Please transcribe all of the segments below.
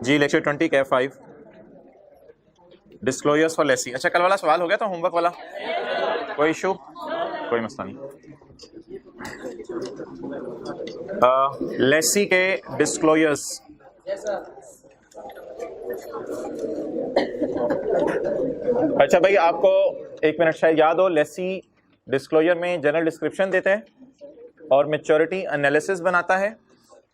जी lecture 20 कैफ 5 disclosures for lessee. अच्छा कल वाला सवाल हो गया था होमवर्क वाला, कोई इशू, कोई मसला नहीं। लेसी के डिस्क्लोजर्स, अच्छा भाई आपको एक मिनट शायद याद हो, लेसी डिस्क्लोजर में जनरल डिस्क्रिप्शन देते हैं और मैच्योरिटी एनालिसिस बनाता है,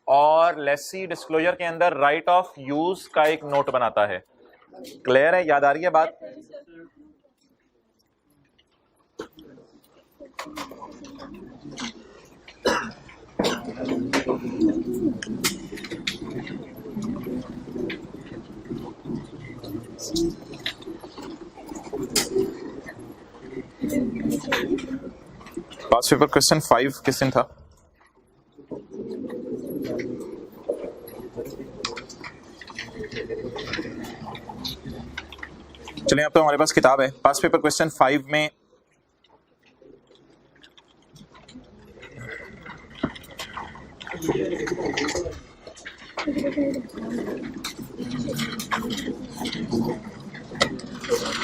और लेसी डिस्क्लोजर के अंदर राइट ऑफ यूज का एक नोट बनाता है। क्लियर है, याद आ रही है बात? पास पेपर क्वेश्चन 5 किस दिन था? चलिए अब तो हमारे पास किताब है। पास पेपर क्वेश्चन 5 में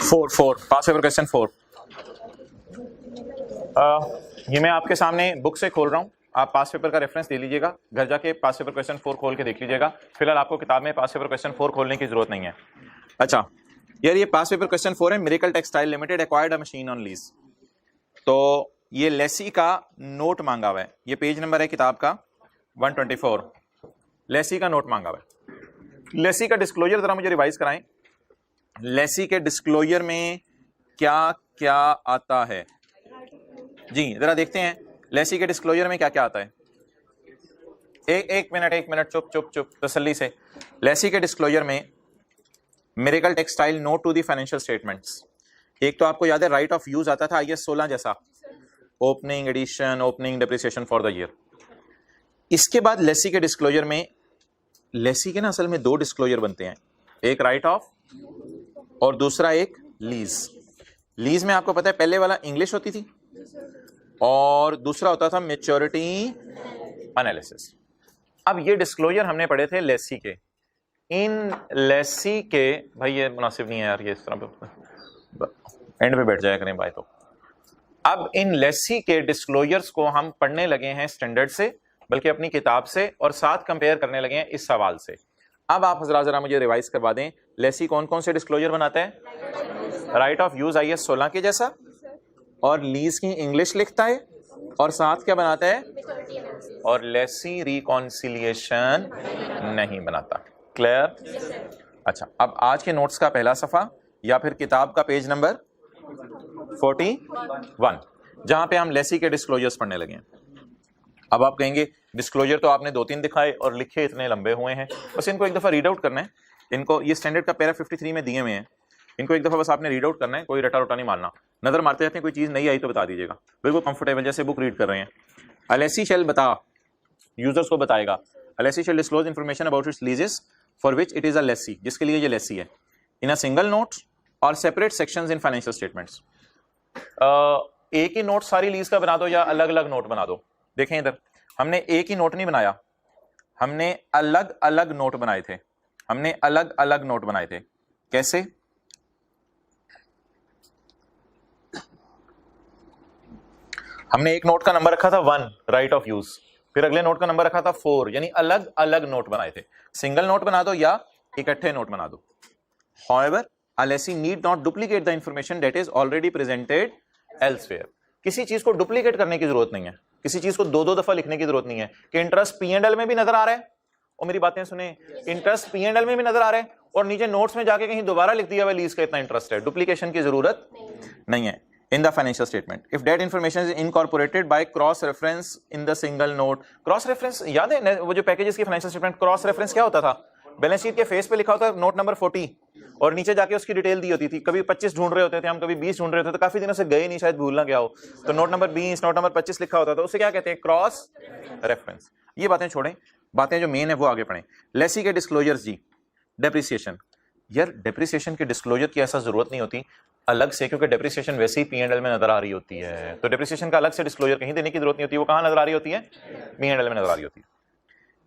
फोर पास पेपर क्वेश्चन 4 ये मैं आपके सामने बुक से खोल रहा हूं, आप पास पेपर का रेफरेंस दे लीजिएगा, घर जाके पास पेपर क्वेश्चन 4 खोल के देख लीजिएगा। फिलहाल आपको किताब में पास पेपर क्वेश्चन 4 खोलने की जरूरत नहीं है। अच्छा यार ये पास पेपर क्वेश्चन 4 है, miracle textile limited acquired a machine on lease. तो ये लेसी का नोट मांगा हुआ है, ये पेज नंबर है किताब का 124, लेसी का नोट मांगा हुआ है। लेसी का डिस्क्लोजर जरा मुझे रिवाइज कराएं, लेसी के डिस्क्लोजर में क्या क्या आता है जी, जरा देखते हैं लेसी के डिस्क्लोजर में क्या क्या आता है। एक मिनट चुप तसल्ली से। लेसी के डिस्क्लोजर में miracle textile note to the financial statements, एक तो आपको याद है राइट ऑफ यूज आता था IS 16 जैसा, opening addition, opening depreciation for the year. इसके बाद लेसी के डिस्क्लोजर में, लेसी के ना असल में 2 डिस्क्लोजर बनते हैं, एक राइट ऑफ और दूसरा एक लीज। लीज में आपको पता है पहले वाला इंग्लिश होती थी और दूसरा होता था मैच्योरिटी एनालिसिस। अब ये डिस्क्लोजर हमने पढ़े थे लेसी के। इन लेसी के, भाई ये मुनासिब नहीं है यार, ये इस तरह एंड पे बैठ जाया करें भाई। तो अब इन लेसी के डिस्क्लोजर्स को हम पढ़ने लगे हैं स्टैंडर्ड से, बल्कि अपनी किताब से, और साथ कंपेयर करने लगे हैं इस सवाल से। अब आप हजरा जरा मुझे रिवाइज करवा दें, लेसी कौन कौन से डिस्क्लोजर बनाता है? राइट ऑफ यूज IS 16 के जैसा, और लीज की इंग्लिश लिखता है, और साथ क्या बनाता है? और लेसी रिकॉन्सिलिएशन नहीं बनाता। क्लियर? अच्छा अब आज के नोट्स का पहला सफा या फिर किताब का पेज नंबर 41, जहां पे हम लेसी के डिस्क्लोजर्स पढ़ने लगे हैं। अब आप कहेंगे डिस्क्लोजर तो आपने 2-3 दिखाए और लिखे इतने लंबे हुए हैं, बस इनको एक दफा रीड आउट करना है। इनको ये स्टैंडर्ड का पैरा 53 में दिए हुए हैं, इनको एक दफा बस आपने रीड आउट करना है, कोई रटा रोटा नहीं मारना। नजर मारते रहते हैं, कोई चीज नहीं आई तो बता दीजिएगा, बिल्कुल कंफर्टेबल जैसे बुक रीड कर रहे हैं। अलेसी शेल बता, यूजर्स को बताएगा, a lessee shall disclose information about its leases for which it is a lessee, जिसके लिए ये लेसी है, इन अ सिंगल नोट और separate sections in financial statements. एक ही नोट सारी लीज का बना दो या अलग अलग नोट बना दो। देखें इधर, हमने एक ही नोट नहीं बनाया, हमने अलग अलग नोट बनाए थे, हमने अलग अलग नोट बनाए थे। कैसे? हमने एक नोट का नंबर रखा था 1 राइट ऑफ यूज, फिर अगले नोट का नंबर रखा था 4, यानी अलग अलग नोट बनाए थे। सिंगल नोट बना दो या इकट्ठे नोट बना दो। However, a lessee need not duplicate the information that is already presented elsewhere. किसी चीज को डुप्लीकेट करने की जरूरत नहीं है, किसी चीज को 2-2 दफा लिखने की जरूरत नहीं है कि इंटरेस्ट P&L में भी नजर आ रहा है, और मेरी बातें सुने, इंटरेस्ट P&L में भी नजर आ रहा है और नीचे नोट्स में जाके कहीं दोबारा लिख दिया हुआ लीज का इतना इंटरेस्ट है। डुप्लीकेशन की जरूरत नहीं है in the financial statement if that information is incorporated by cross reference in the single note. Cross reference याद है वो जो पैकेजेस की फाइनेंशियल स्टेटमेंट, क्रॉस रेफरेंस क्या होता था? बैलेंस शीट के फेस पे लिखा होता था नोट नंबर 40 और नीचे जाके उसकी डिटेल दी होती थी। कभी 25 ढूंढ रहे होते थे हम, कभी 20 ढूंढ रहे होते थे, तो काफी दिनों से गए नहीं, शायद भूल ना गया हो, तो नोट नंबर 20, नोट नंबर 25 लिखा होता था, उसे क्या कहते हैं? Cross reference. ये बातें छोड़ें, बातें जो मेन है वो आगे पढ़ें। लेसी के डिस्क्लोजर्स जी, डेप्रिसिएशन, यार डेप्रिसिएशन के डिस्क्लोजर की ऐसा जरूरत नहीं होती अलग से, क्योंकि डेप्रिसिएशन वैसे ही P&L में नजर आ रही होती है, तो डेप्रिसिएशन का अलग से डिस्क्लोजर कहीं देने की जरूरत नहीं होती, वो कहां नजर आ रही होती है? P&L में नजर आ रही होती है।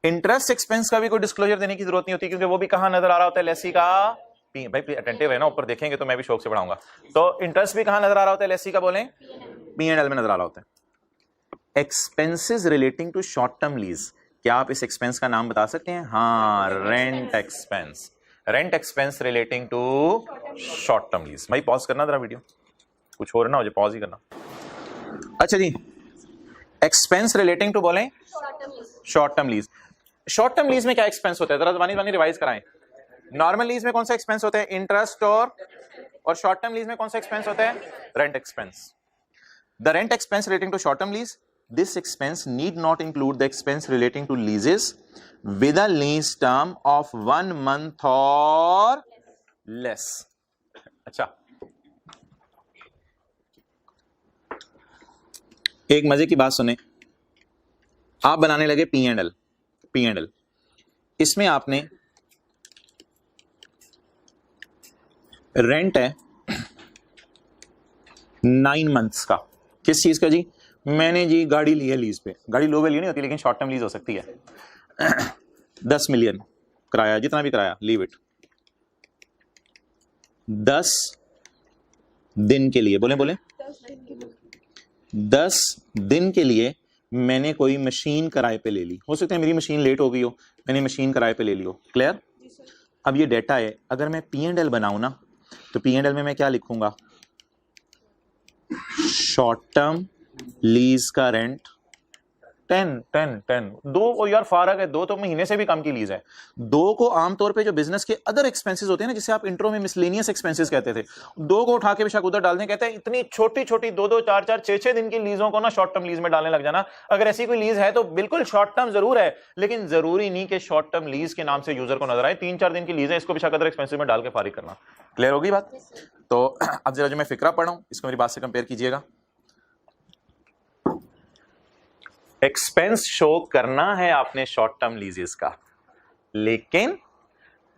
इंटरेस्ट एक्सपेंस का भी कोई डिस्क्लोजर देने की जरूरत नहीं होती, क्योंकि वो भी कहां नजर आ रहा होता है, लेसी का भाई अटेंटिव है ना, ऊपर देखेंगे तो मैं भी शौक से पढ़ाऊंगा। तो इंटरेस्ट भी कहां नजर आ रहा होता है, लेसी का बोलें P&L में नजर आ रहा होता है। Expenses relating to short term lease, क्या आप इस एक्सपेंस का नाम बता सकते हैं? हाँ, rent expense. Rent expense relating to short term lease. भाई पॉज करना जरा वीडियो, कुछ हो रहा ना हो जाए, पॉज ही करना। अच्छा जी, एक्सपेंस रिलेटिंग टू बोलें short term lease. Short term lease में क्या एक्सपेंस होता है, जरा जबानी रिवाइज कराएं। नॉर्मल लीज में कौन सा एक्सपेंस होता है? इंटरेस्ट और शॉर्ट टर्म लीज में कौन सा एक्सपेंस होता है? Rent expense. The rent expense relating to short term lease, this expense need not include the expense relating to leases with a lease term of 1 month और less. अच्छा, एक मजे की बात सुने, आप बनाने लगे P&L। इसमें आपने रेंट है 9 months का। किस चीज का जी? मैंने जी गाड़ी ली है लीज पे। गाड़ी लो वैल्यू नहीं होती, लेकिन शॉर्ट टर्म लीज हो सकती है। 10 million किराया, जितना भी किराया, लीव इट। 10 दिन के लिए, बोले 10 दिन के लिए मैंने कोई मशीन किराए पे ले ली। हो सकता है मेरी मशीन लेट हो गई हो, मैंने मशीन किराए पे ले ली हो। क्लियर? अब ये डेटा है, अगर मैं P&L बनाऊं ना, तो P&L में मैं क्या लिखूंगा? शॉर्ट टर्म लीज का रेंट 10। दो यार फारक है, 2 तो महीने से भी कम की लीज है। 2 को आमतौर पे जो बिजनेस के अदर एक्सपेंसेस होते हैं ना, जिसे आप इंट्रो में मिसलेनियस एक्सपेंसेस कहते थे, 2 को उठा के बेशक उधर डालने कहते हैं। इतनी छोटी छोटी 2-2, 4-4, 6-6 दिन की लीजों को ना शॉर्ट टर्म लीज में डालने लग जाना। अगर ऐसी कोई लीज है तो बिल्कुल शॉर्ट टर्म जरूर है, लेकिन जरूरी नहीं कि शॉर्ट टर्म लीज के नाम से यूजर को नजर आए। 3-4 दिन की लीज है, इसको बेशक अदर एक्सपेंसेस में डाल के फारिग करना। क्लियर होगी बात? तो अब जरा जो मैं फिक्रा पढ़ा हूं, इसको मेरी बात से कंपेयर कीजिएगा। एक्सपेंस शो करना है आपने शॉर्ट टर्म लीजेस का, लेकिन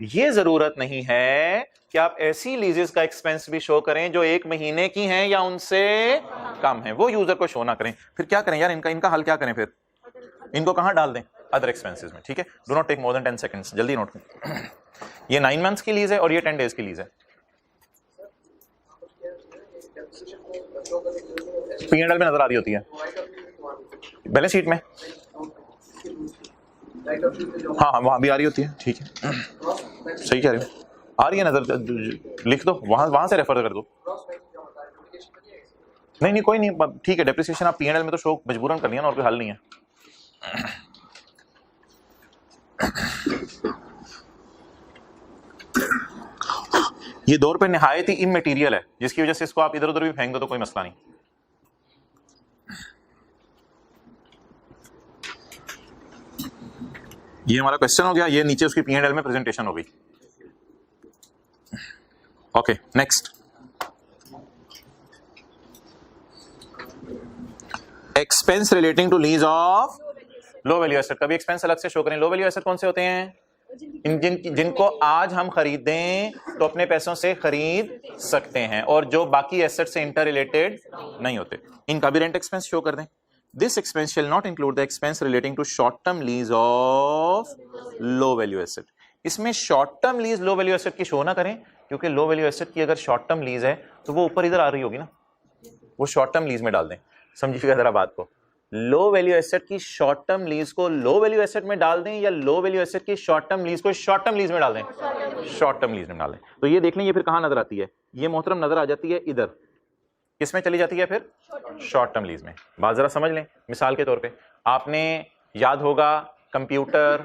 यह जरूरत नहीं है कि आप ऐसी लीजेस का एक्सपेंस भी शो करें जो 1 महीने की हैं या उनसे कम है। वो यूजर को शो ना करें। फिर क्या करें यार, इनका हल क्या करें? फिर इनको कहां डाल दें? अदर एक्सपेंसेस में। ठीक है, do not take more than 10 seconds, जल्दी नोट करें। ये 9 months की लीज है और ये 10 days की लीज है। P&L में नजर आ रही होती है, बैलेंस शीट में। हाँ, वहां भी आ रही होती है। ठीक है, सही कह रहे हो, आ रही है नजर, लिख दो, वहां से रेफर कर दो। नहीं कोई नहीं, ठीक है। डेप्रिसिएशन आप P&L में तो शो मजबूरन कर लिया ना, और कोई हल नहीं है। ये ₹2 निहायत ही इमटेरियल है, जिसकी वजह से इसको आप इधर उधर भी फेंक दो तो कोई मसला नहीं। ये हमारा क्वेश्चन हो गया, ये नीचे उसकी P&L में प्रेजेंटेशन हो गई। Okay, next. Expense relating to lease of low value asset. कभी एक्सपेंस अलग से शो करें। लो वैल्यू एसेट कौन से होते हैं? जिनको आज हम खरीदें तो अपने पैसों से खरीद सकते हैं, और जो बाकी एसेट से इंटर रिलेटेड नहीं होते, इनका भी रेंट एक्सपेंस शो कर दें। This expense shall not include the expense relating to short-term lease of low value asset. इसमें शॉर्ट टर्म लीज लो वैल्यू एसेट की शो ना करें, क्योंकि लो वैल्यू एसेट की अगर शॉर्ट टर्म लीज है तो वो ऊपर इधर आ रही होगी ना, वो शॉर्ट टर्म लीज में डाल दें। समझिएगा जरा बात को, लो वैल्यू एसेट की शॉर्ट टर्म लीज को लो वैल्यू एसेट में डाल दें, या लो वैल्यू एसेट की शॉर्ट टर्म लीज को शॉर्ट टर्म लीज में डाल दें, शॉर्ट टर्म लीज में डाल दें। तो ये देख लें, ये फिर कहां नजर आती है? ये मोहतरम नजर आ जाती है इधर, किसमें चली जाती है? फिर शॉर्ट टर्म लीज में। बात जरा समझ लें। मिसाल के तौर पे आपने याद होगा, कंप्यूटर,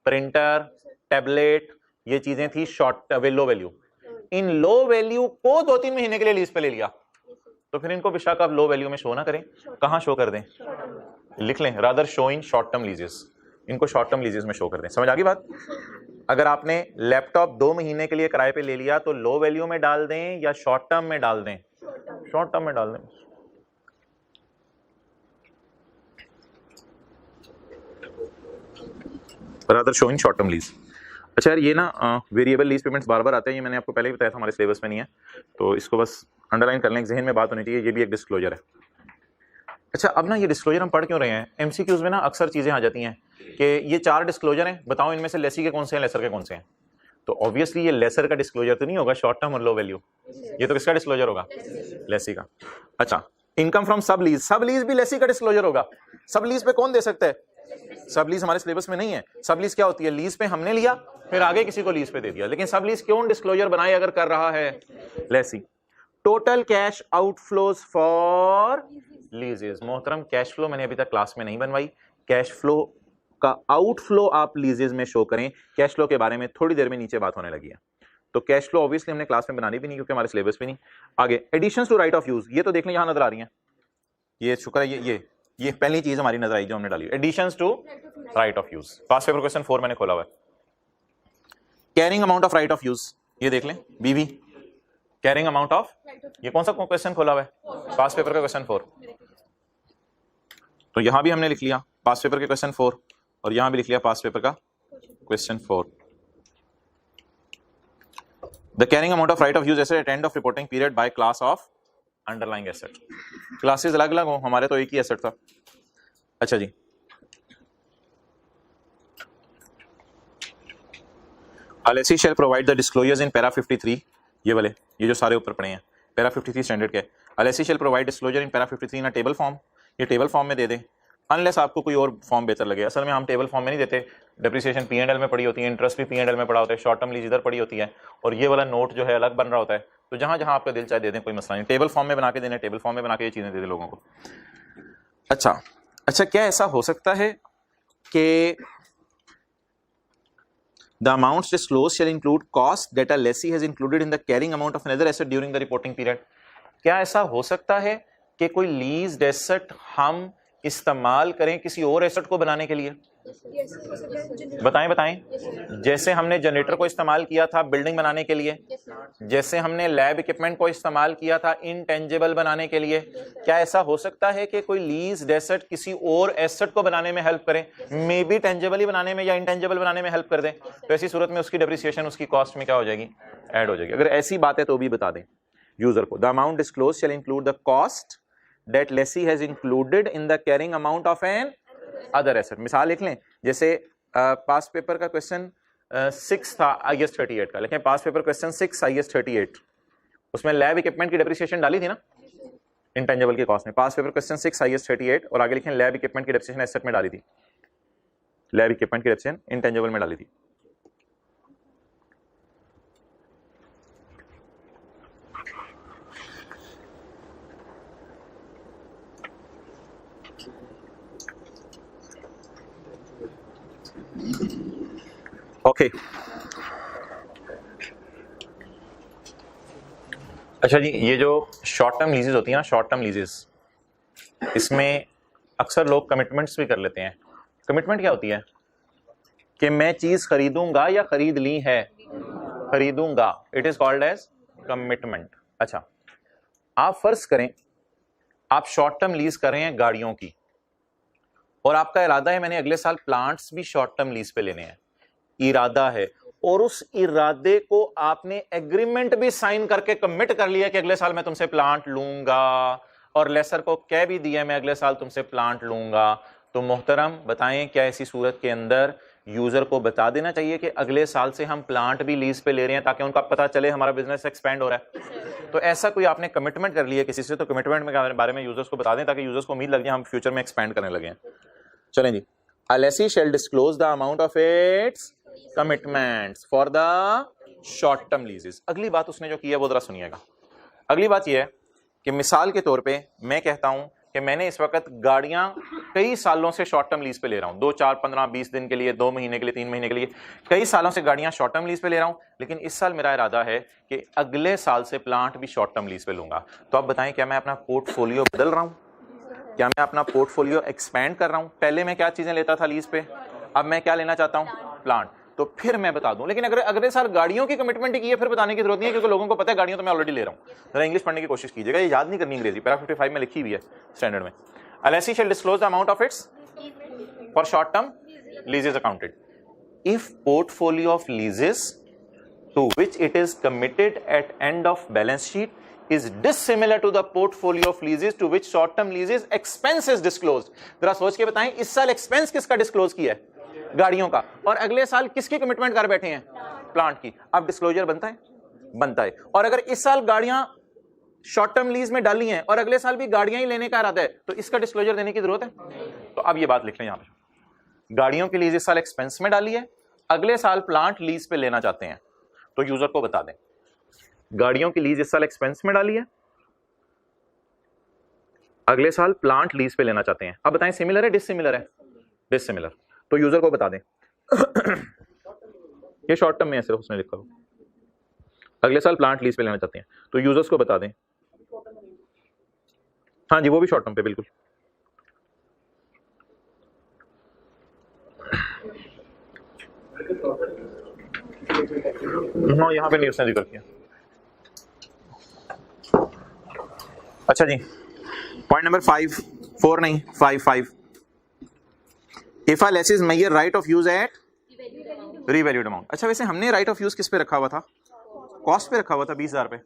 प्रिंटर, टैबलेट, ये चीजें थी शॉर्ट लो वैल्यू। इन लो वैल्यू को 2-3 महीने के लिए लीज पे ले लिया, तो फिर इनको बेशक आप लो वैल्यू में शो ना करें। कहां शो कर दें? लिख लें, rather show in short term लीजेस। इनको शॉर्ट टर्म लीजेस में शो कर दें। समझ आ गई बात? अगर आपने लैपटॉप 2 महीने के लिए किराए पे ले लिया तो लो वैल्यू में डाल दें या शॉर्ट टर्म में डाल दें? शॉर्ट टर्म में डाल दें। Rather show in short term lease. अच्छा यार, ये ना वेरिएबल लीज पेमेंट्स बार बार आते हैं, ये मैंने आपको पहले ही बताया था, हमारे सिलेबस में नहीं है, तो इसको बस अंडरलाइन कर लें, जहन में बात होनी चाहिए। ये भी एक डिस्क्लोजर है। अच्छा, अब ना ये डिस्क्लोजर हम पढ़ क्यों रहे हैं? एमसीक्यूज में ना अक्सर चीजें आ जाती हैं कि ये 4 डिस्क्लोजर हैं, बताओ इनमें से लेसी के कौन से हैं, लेसर के कौन से हैं। तो ऑब्वियसली ये लेसर का डिस्क्लोजर तो नहीं होगा, शॉर्ट टर्म और लो वैल्यू, ये तो किसका डिस्क्लोजर होगा, लेसी का। अच्छा, इनकम फ्रॉम सब लीज, सब लीज भी लेसी का डिस्क्लोजर होगा। सब लीज पे कौन दे सकता है, सब लीज हमारे सिलेबस में नहीं है। सब लीज क्या होती है, लीज पे हमने लिया फिर आगे किसी को लीज पे दे दिया, लेकिन सब लीज क्यों डिस्क्लोजर बनाए अगर कर रहा है lessee. Total cash outflows for leases, मोहतरम कैश फ्लो मैंने अभी तक क्लास में नहीं बनवाई, कैश फ्लो का आउटफ्लो आप लीजेस में शो करें। कैश फ्लो के बारे में थोड़ी देर में नीचे बात होने लगी है, तो कैश फ्लो ऑब्वियसली हमने क्लास में बनानी भी नहीं क्योंकि हमारे सिलेबस में नहीं। आगे additions to right of use, ये तो देख लें यहां नजर आ रही है, ये शुक्र है ये पहली चीज हमारी नजर आई जो हमने डाली, additions to right of use. Past paper question 4 मैंने खोला हुआ है। Carrying amount of right of use, ये देख लें बीवी, कैरिंग अमाउंट ऑफ, ये कौन सा क्वेश्चन खोला हुआ है, पास्ट पेपर का क्वेश्चन 4। तो यहां भी हमने लिख लिया पास्ट पेपर के क्वेश्चन 4 और यहां भी लिख लिया पास्ट पेपर का question 4। The carrying amount of right of use asset eight end of reporting period by class of underlying asset. Classes अलग अलग हो, हमारे तो एक ही एसेट था। अच्छा जी, LSE shall provide the disclosures in para 53, ये वाले, ये जो सारे ऊपर पड़े हैं para 53 स्टैंडर्ड के। LSE shall provide disclosure in para 53 in a table form, ये टेबल फॉर्म में दे दें अनलेस आपको कोई और फॉर्म बेहतर लगे। असल में हम टेबल फॉर्म में नहीं देते, डेप्रिसिएशन P&L में पड़ी होती है, इंटरेस्ट भी P&L में पड़ा होता है, शॉर्ट टर्म लीज इधर पड़ी होती है और ये वाला नोट जो है अलग बन रहा होता है। तो जहां जहां आपका दिल चाहे दे दें, कोई मसला नहीं, टेबल फॉर्म में बना के देने, टेबल फॉर्म में बना के ये चीजें दे दें लोगों को। अच्छा, क्या ऐसा हो सकता है कि the amounts disclosed shall include cost that a lessee has included in the carrying amount of another asset during the reporting period? क्या ऐसा हो सकता है कि कोई लीज्ड एसेट हम इस्तेमाल करें किसी और एसेट को बनाने के लिए? बताएं। जैसे हमने जनरेटर को इस्तेमाल किया था बिल्डिंग बनाने के लिए, जैसे हमने लैब इक्विपमेंट को इस्तेमाल किया था इनटेंजिबल बनाने के लिए, क्या ऐसा हो सकता है कि कोई लीज्ड एसेट किसी और एसेट को बनाने में हेल्प करे, मे बी टेंजिबली बनाने में या इनटेंजिबल बनाने में हेल्प कर दे? तो ऐसी सूरत में उसकी डेप्रिसिएशन उसकी कॉस्ट में क्या हो जाएगी, ऐड हो जाएगी। अगर ऐसी बात है तो भी बता दें यूजर को। The amount disclose shall include the cost that lessee has included in the carrying amount of an other asset. मिसाल लिख लें, जैसे पास्ट पेपर का क्वेश्चन 6 था IS 38 का, लेकिन पास्ट पेपर क्वेश्चन 6 IS 38 उसमें लैब इक्विपमेंट की डेप्रिसिएशन डाली थी ना इंटेंजिबल की कॉस्ट में। पास्ट पेपर क्वेश्चन 6 IS 38 और आगे लिखें लैब इक्विपमेंट की डेप्रिसिएशन एसेट में डाली थी, लैब इक्विपमेंट की डेप्रिसिएशन इंटेंजिबल में डाली थी। ओके अच्छा जी, ये जो शॉर्ट टर्म लीजेस होती है ना, शॉर्ट टर्म लीजेस, इसमें अक्सर लोग कमिटमेंट्स भी कर लेते हैं। कमिटमेंट क्या होती है कि मैं चीज खरीदूंगा या खरीद ली है, खरीदूंगा, it is called as commitment. अच्छा, आप फर्ज करें आप शॉर्ट टर्म लीज कर रहे हैं गाड़ियों की और आपका इरादा है मैंने अगले साल प्लांट्स भी शॉर्ट टर्म लीज पे लेने हैं, इरादा है, और उस इरादे को आपने एग्रीमेंट भी साइन करके कमिट कर लिया कि अगले साल मैं तुमसे प्लांट लूंगा और लेसर को कह भी दिया मैं अगले साल तुमसे प्लांट लूंगा। तो मोहतरम बताएं क्या ऐसी सूरत के अंदर यूजर को बता देना चाहिए कि अगले साल से हम प्लांट भी लीज पे ले रहे हैं ताकि उनका पता चले हमारा बिजनेस एक्सपेंड हो रहा है? तो ऐसा कोई आपने कमिटमेंट कर लिया किसी से, तो कमिटमेंट के बारे में यूजर्स को बता दें ताकि यूजर्स को उम्मीद लग जाए हम फ्यूचर में एक्सपेंड करने लगे हैं। चलें जी, LSE shall disclose the amount of its commitments for the short term leases। अगली बात उसने जो की है वो जरा सुनिएगा। अगली बात ये है कि मिसाल के तौर पे मैं कहता हूं कि मैंने इस वक्त गाड़ियां कई सालों से शॉर्ट टर्म लीज पे ले रहा हूं, 2, 4, 15, 20 दिन के लिए, 2 महीने के लिए, 3 महीने के लिए, कई सालों से गाड़ियां शॉर्ट टर्म लीज पे ले रहा हूं, लेकिन इस साल मेरा इरादा है कि अगले साल से प्लांट भी शॉर्ट टर्म लीज पे लूंगा। तो आप बताएं क्या मैं अपना पोर्टफोलियो बदल रहा हूं, क्या मैं अपना पोर्टफोलियो एक्सपेंड कर रहा हूं? पहले मैं क्या चीजें लेता था लीज पे, अब मैं क्या लेना चाहता हूं, प्लांट। तो फिर मैं बता दूं, लेकिन अगर अगले साल गाड़ियों की कमिटमेंट की है फिर बताने की जरूरत नहीं है क्योंकि लोगों को पता है गाड़ियां तो मैं ऑलरेडी ले रहा हूं। जरा इंग्लिश पढ़ने की कोशिश कीजिएगा, ये याद नहीं करनी अंग्रेजी, पैरा 55 में लिखी हुई है स्टैंडर्ड में। LSE shall disclose the amount of its for short term leases accounted if portfolio of leases to which it is committed at end of balance sheet is dissimilar to the portfolio of leases to which short term leases expense is disclosed। जरा सोच के बताएं इस साल expense किसका disclose किया है? गाड़ियों का, और अगले साल किसकी कमिटमेंट कर बैठे हैं? प्लांट की। अब डिस्क्लोजर बनता है? बनता है। और अगर इस साल गाड़ियां शॉर्ट टर्म लीज में डाली हैं और अगले साल भी गाड़ियां ही लेने का इरादा है, तो इसका डिस्क्लोजर देने की जरूरत है? तो अब ये बात लिख लें यहां पे, गाड़ियों की लीज इस साल एक्सपेंस में डाली है, अगले साल प्लांट लीज पे लेना चाहते हैं, तो यूजर को बता दें गाड़ियों की लीज इस साल एक्सपेंस में डाली है, अगले साल प्लांट लीज पे लेना चाहते हैं। अब बताएं सिमिलर है डिसिमिलर है? डिसिमिलर। तो यूजर को बता दें ये शॉर्ट टर्म में है, सिर्फ उसने लिखा हो, अगले साल प्लांट लीज पे लेना चाहते हैं, तो यूजर्स को बता दें। हाँ जी, वो भी शॉर्ट टर्म पे, बिल्कुल। हाँ, यहां पे नहीं उसने जिक्र किया। अच्छा जी, पॉइंट नंबर 5, 4 नहीं 5, if a lessee is measure right of use at revalued amount. अच्छा, वैसे हमने राइट ऑफ यूज किस पे रखा हुआ था? कॉस्ट पे रखा हुआ था 20,000 पे,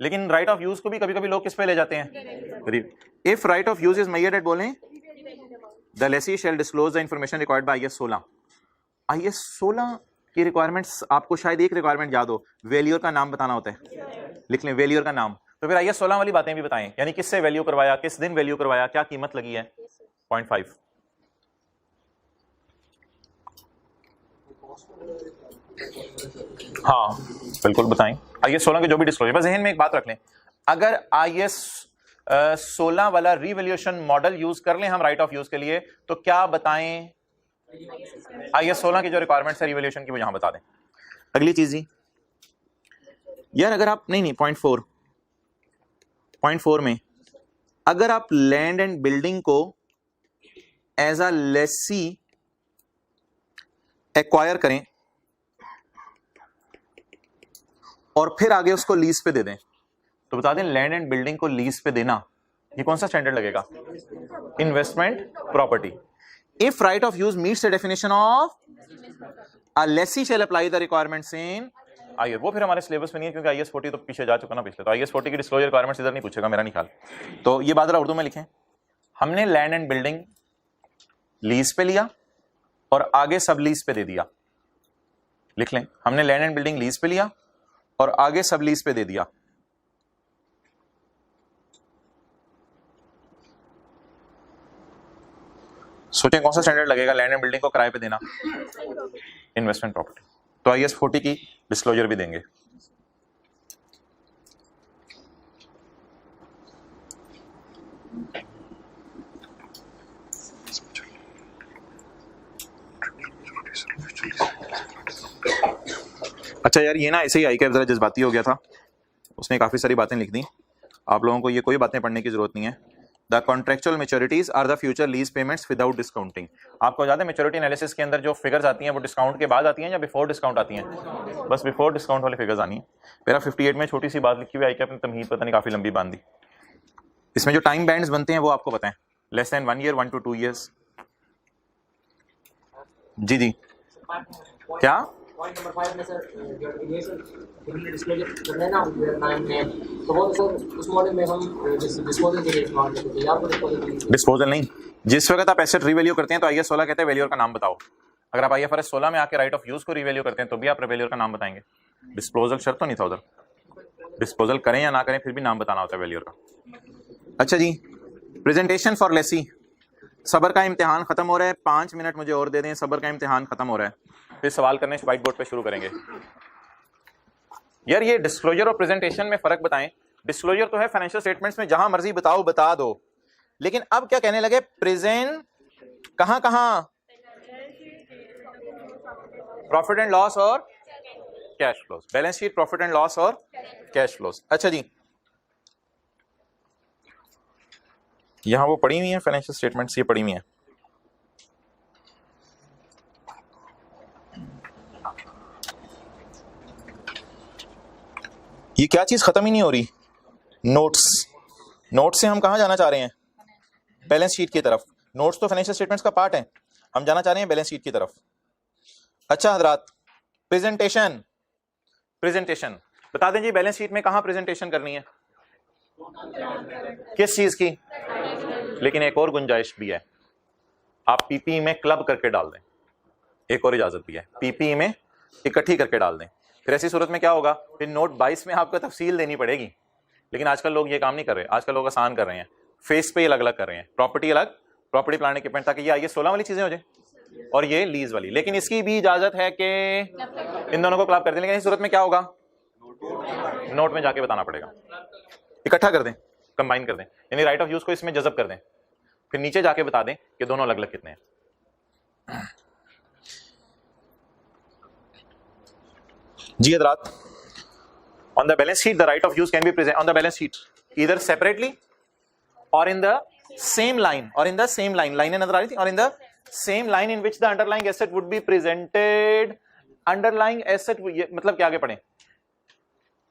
लेकिन राइट ऑफ यूज को भी कभी कभी लोग किस पे ले जाते हैं? If right of use is measured at, बोलें the lessee shall disclose the information required by IS 16। IS 16 की रिक्वायरमेंट्स आपको शायद एक रिक्वायरमेंट याद हो, वैल्यूअर का नाम बताना होता है, लिख लें वैल्यूअर का नाम। तो फिर IS 16 वाली बातें भी बताएं, यानी किससे वैल्यू करवाया, किस दिन वैल्यू करवाया, क्या कीमत लगी है। पॉइंट 5, हाँ बिल्कुल बताएं IS 16 के जो भी डिस्क्लोजर। बस जहन में एक बात रख लें, अगर IS 16 वाला रिवैल्यूएशन मॉडल यूज कर लें हम राइट ऑफ यूज के लिए, तो क्या बताएं IS 16 की जो रिक्वायरमेंट्स है रिवैल्यूएशन की, वो यहां बता दें। अगली चीज जी यार, अगर आप नहीं पॉइंट 4 में अगर आप लैंड एंड बिल्डिंग को एज अ लेसी एक्वायर करें और फिर आगे उसको लीज पे दे दें, तो बता दें लैंड एंड बिल्डिंग को लीज पे देना ये कौन सा स्टैंडर्ड लगेगा? Investment property. If right of use meets the definition of a lessee shall apply the requirements in IS, वो फिर हमारे सिलेबस में नहीं है क्योंकि IS 40 तो पीछे जा चुका ना पिछले, तो IS 40 की डिस्क्लोजर रिक्वायरमेंट्स इधर नहीं पूछेगा मेरा नहीं ख्याल। तो ये बात उर्दू में लिखें, हमने लैंड एंड बिल्डिंग लीज पे लिया और आगे सब लीज पे दे दिया। लिख लें, हमने लैंड एंड बिल्डिंग लीज पे लिया और आगे सब लीज पे दे दिया। सोचें कौन सा स्टैंडर्ड लगेगा लैंड एंड बिल्डिंग को किराए पे देना? Investment property. तो IS 40 की डिस्क्लोजर भी देंगे। अच्छा यार, ये ना ऐसे ही आई कैप जरा जज्बाती हो गया था, उसने काफी सारी बातें लिख दी। आप लोगों को ये कोई बातें पढ़ने की जरूरत नहीं है। The contractual maturities are the future lease payments without discounting. आपको ज्यादा मैच्योरिटी एनालिसिस के अंदर जो फिगर्स आती हैं वो डिस्काउंट के बाद आती हैं या बिफोर डिस्काउंट आती हैं? बस बिफोर डिस्काउंट वाली फिगर्स आनी है। मेरा 58 में छोटी सी बात लिखी हुई आई कैप ने तमहीद पता नहीं काफी लंबी बांध दी। इसमें जो टाइम बैंड्स बनते हैं वो आपको बताएं, less than 1 year, 1 to 2 years। जी जी क्या पॉइंट नंबर 5 में सर जो इनिशियल डिस्क्लोजर करना है ना तो वो सर उस मॉडल में हम डिस्पोजल के लिए इस्तेमाल करते हैं, आपको डिस्पोजल नहीं। जिस वक्त आप एसेट रिवैल्यू करते हैं तो IS 16 कहते हैं वैल्यूअर का नाम बताओ। अगर आप IFRS 16 में आके राइट ऑफ यूज को रिवैल्यू करते हैं तो भी आप वैल्यूअर का नाम बताएंगे। डिस्पोजल शर्त तो नहीं था उधर, डिस्पोजल करें या ना करें फिर भी नाम बताना होता है वैल्यूअर का। अच्छा जी, प्रेजेंटेशन फॉर लेसी। सबर का इम्तिहान खत्म हो रहा है, 5 मिनट मुझे और दे दें, सबर का इम्तिहान खत्म हो रहा है, फिर सवाल करने व्हाइट बोर्ड पे शुरू करेंगे। यार ये डिस्क्लोजर और प्रेजेंटेशन में फर्क बताएं। डिस्क्लोजर तो है फाइनेंशियल स्टेटमेंट्स में जहां मर्जी बताओ बता दो, लेकिन अब क्या कहने लगे प्रेजेंट कहां कहां? प्रॉफिट एंड लॉस और cash flows, balance sheet, profit and loss और कैश फ्लोज। अच्छा जी, यहां वो पड़ी हुई है फाइनेंशियल स्टेटमेंट्स, ये पड़ी हुई है। ये क्या चीज खत्म ही नहीं हो रही? नोट्स। नोट्स से हम कहां जाना चाह रहे हैं? बैलेंस शीट की तरफ। नोट्स तो फाइनेंशियल स्टेटमेंट्स का पार्ट है, हम जाना चाह रहे हैं बैलेंस शीट की तरफ। अच्छा हजरात, प्रेजेंटेशन। प्रेजेंटेशन बता दें जी, बैलेंस शीट में कहां प्रेजेंटेशन करनी है? किस चीज की? लेकिन एक और गुंजाइश भी है, आप पीपी में क्लब करके डाल दें। एक और इजाजत भी है, पीपीई में इकट्ठी करके डाल दें। फिर ऐसी सूरत में क्या होगा, फिर नोट 22 में आपको तफसील देनी पड़ेगी, लेकिन आजकल लोग ये काम नहीं कर रहे, आजकल लोग आसान कर रहे हैं, फेस पे अलग अलग कर रहे हैं, प्रॉपर्टी अलग, प्रॉपर्टी प्लान इक्विपमेंट, ताकि ये आइए 16 वाली चीजें हो जाए और ये लीज वाली। लेकिन इसकी भी इजाजत है कि इन दोनों को क्लब कर दें, लेकिन इस सूरत में क्या होगा, नोट में जाके बताना पड़ेगा, इकट्ठा कर दें, कंबाइन कर दें, यानी राइट ऑफ यूज को इसमें जज़ब कर दें, फिर नीचे जाके बता दें कि दोनों अलग अलग कितने हैं। जी हज़रात, on the balance sheet the right of use can be present on the balance sheet either separately or in the same line, or in the same line, line नजर आ रही थी, or in the same line in which the underlying asset would be presented, underlying asset मतलब क्या आगे पढ़ें,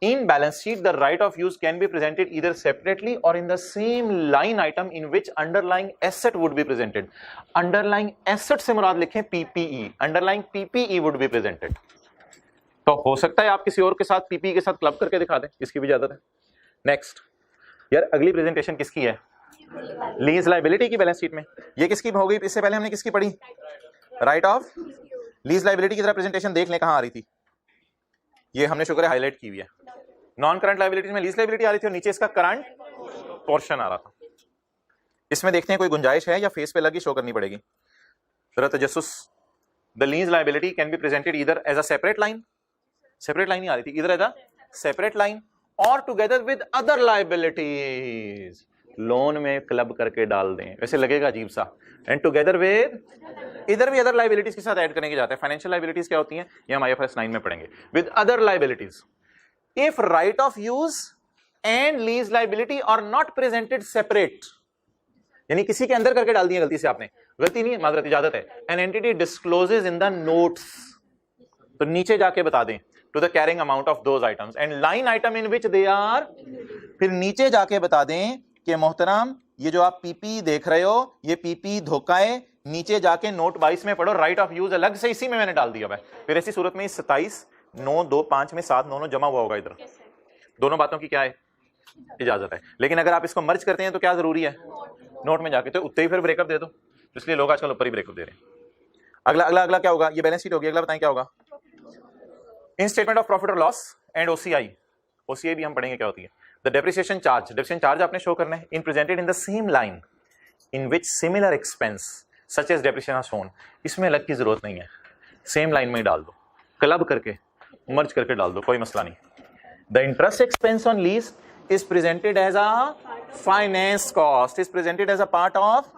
in balance sheet the right of use can be presented either separately or in the same line item in which underlying asset would be presented। underlying asset से मुराद लिखें PPE, underlying PPE would be presented। तो हो सकता है आप किसी और के साथ पीपी के साथ क्लब करके दिखा दें, इसकी भी इजाजत है। नेक्स्ट यार, अगली प्रेजेंटेशन किसकी है, लीज लायबिलिटी की बैलेंस शीट में। ये किसकी हो गई, इससे पहले हमने किसकी पढ़ी, राइट ऑफ लीज लायबिलिटी की तरह प्रेजेंटेशन देख लें कहां आ रही थी, ये हमने शुक्र है हाईलाइट की हुई है। नॉन करंट लायबिलिटीज में लीज लायबिलिटी आ रही थी और नीचे इसका करंट पोर्शन आ रहा था। इसमें देखते हैं कोई गुंजाइश है या फेस पे लगी शो करनी पड़ेगी जरा तजस्सुस। The lease liability can be presented either as a separate line, separate line ही आ रही थी, इधर एज अ सेपरेट लाइन और together with other liabilities, loan में क्लब करके डाल दें, वैसे लगेगा अजीब सा, एंड टुगेदर विद, इधर भी अदर लायबिलिटीज के साथ ऐड करने के जाते हैं। फाइनेंशियल लायबिलिटीज क्या होती हैं, ये हम IFRS 9 में पढ़ेंगे, with other liabilities. If right of use and lease liability are not presented separate, यानी किसी के अंदर करके डाल दिए गलती से आपने, गलती नहीं है, माजरत इजाजत है, an entity discloses in the notes, तो नीचे जाके बता दें to the carrying amount of those items and line item in which they are, फिर नीचे जाके बता दें कि मोहतरम ये जो आप पीपी देख रहे हो ये पीपी धोखा है, नीचे जाके नोट 22 में पढ़ो, राइट ऑफ यूज अलग से इसी में मैंने डाल दिया है। फिर ऐसी सूरत में 27 9 2 5 में 7 9 जमा हुआ होगा, इधर दोनों बातों की क्या है, इजाजत है। लेकिन अगर आप इसको मर्ज करते हैं तो क्या जरूरी है, नोट में जाके, तो उत्ते ही फिर ब्रेकअप दे दो, इसलिए लोग आजकल ऊपर ही ब्रेकअप दे रहे हैं। अगला क्या होगा, ये बैलेंस शीट होगी, अगला बताएं क्या होगा, इन स्टेटमेंट ऑफ प्रॉफिट और लॉस एंड ओसीआई भी हम पढ़ेंगे क्या होती है। द डेप्रिसिएशन चार्ज आपने शो करना है, in presented in the same line in which similar expense such as depreciation shown, इसमें अलग की जरूरत नहीं है, सेम लाइन में ही डाल दो, क्लब करके मर्ज करके डाल दो, कोई मसला नहीं। The interest expense on lease is presented as a finance cost, is presented as a part of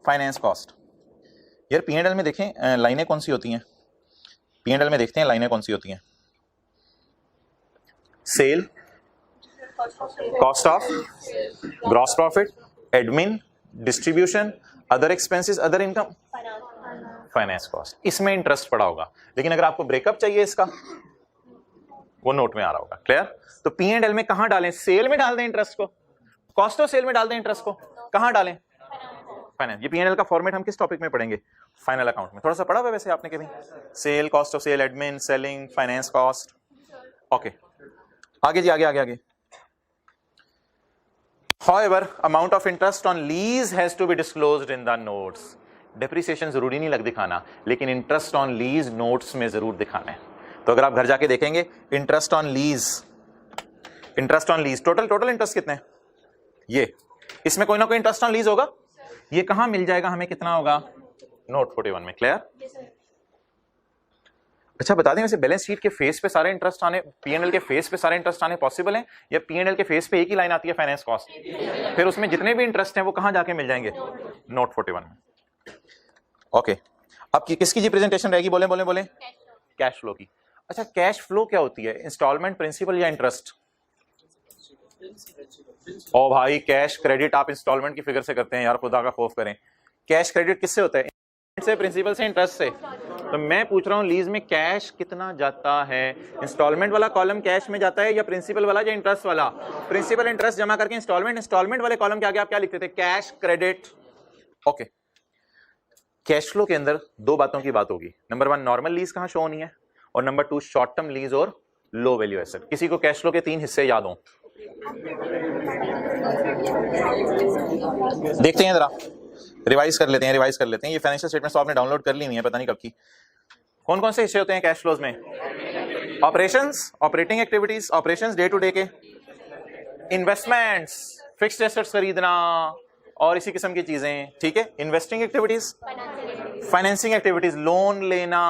finance cost. यार P&L में देखें लाइनें कौन सी होती हैं, P&L में देखते हैं लाइनें कौन सी होती हैं, sale, cost of, gross profit, admin, distribution, other expenses, other income, finance cost. इसमें इंटरेस्ट पड़ा होगा, लेकिन अगर आपको ब्रेकअप चाहिए इसका, वो नोट में आ रहा होगा। क्लियर? तो P&L में कहां डालें, सेल में डाल दें इंटरेस्ट को, कॉस्ट ऑफ सेल में डाल दें इंटरेस्ट को, कहां डालें, फाइनेंस। ये P&L का फॉर्मेट हम किस टॉपिक में पढ़ेंगे, फाइनल अकाउंट में, थोड़ा सा पढ़ा हुआ वैसे आपने कभी, sale, cost of sale, admin, selling, finance cost. Okay, आगे जी, आगे। However, amount of interest on lease has to be disclosed in the notes। Depreciation जरूरी नहीं लग दिखाना, लेकिन इंटरेस्ट ऑन लीज नोट्स में जरूर दिखाना है। तो अगर आप घर जाके देखेंगे interest on lease, total interest कितने, ये इसमें कोई ना कोई इंटरेस्ट ऑन लीज होगा, ये कहां मिल जाएगा हमें, कितना होगा, नोट 41 में। क्लियर? अच्छा बता दें, वैसे बैलेंस शीट के फेस पे सारे इंटरेस्ट आने, P&L के फेस पे सारे इंटरेस्ट आने पॉसिबल हैं, या P&L के फेस पे एक ही लाइन आती है फाइनेंस कॉस्ट, फिर उसमें जितने भी इंटरेस्ट हैं वो कहां जाके मिल जाएंगे, नोट 41 में। ओके, अब किसकी जी प्रेजेंटेशन रहेगी, बोले कैश फ्लो की। अच्छा, कैश फ्लो क्या होती है, इंस्टॉलमेंट, प्रिंसिपल या इंटरेस्ट? ओ भाई, कैश क्रेडिट आप इंस्टॉलमेंट की फिगर से करते हैं यार, खुदा का खौफ करें। कैश क्रेडिट किससे होता है, से, प्रिंसिपल से, इंटरेस्ट से। तो मैं पूछ रहा हूं लीज में कैश कितना जाता है, इंस्टॉलमेंट वाला कॉलम कैश में जाता है या प्रिंसिपल वाला या इंटरेस्ट वाला? प्रिंसिपल इंटरेस्ट जमा करके इंस्टॉलमेंट वाले कॉलम के आगे आप क्या लिखते थे, cash credit. Okay, cash flow के अंदर दो बातों की बात होगी, नंबर 1 नॉर्मल लीज कहां शो होनी है, और नंबर 2 शॉर्ट टर्म लीज और लो वैल्यू एसेट। किसी को कैश फ्लो के 3 हिस्से याद हो? देखते हैं जरा, रिवाइज कर लेते हैं। ये फाइनेंशियल स्टेटमेंट्स तो आपने डाउनलोड कर ली हुई है, पता नहीं कब की। कौन कौन से हिस्से होते हैं कैश फ्लोज में? Operations, operating activities, operations day to day के, इन्वेस्टमेंट्स, फिक्स्ड एसेट्स खरीदना और इसी किस्म की चीजें, ठीक है। Investing activities, financing activities, loan लेना,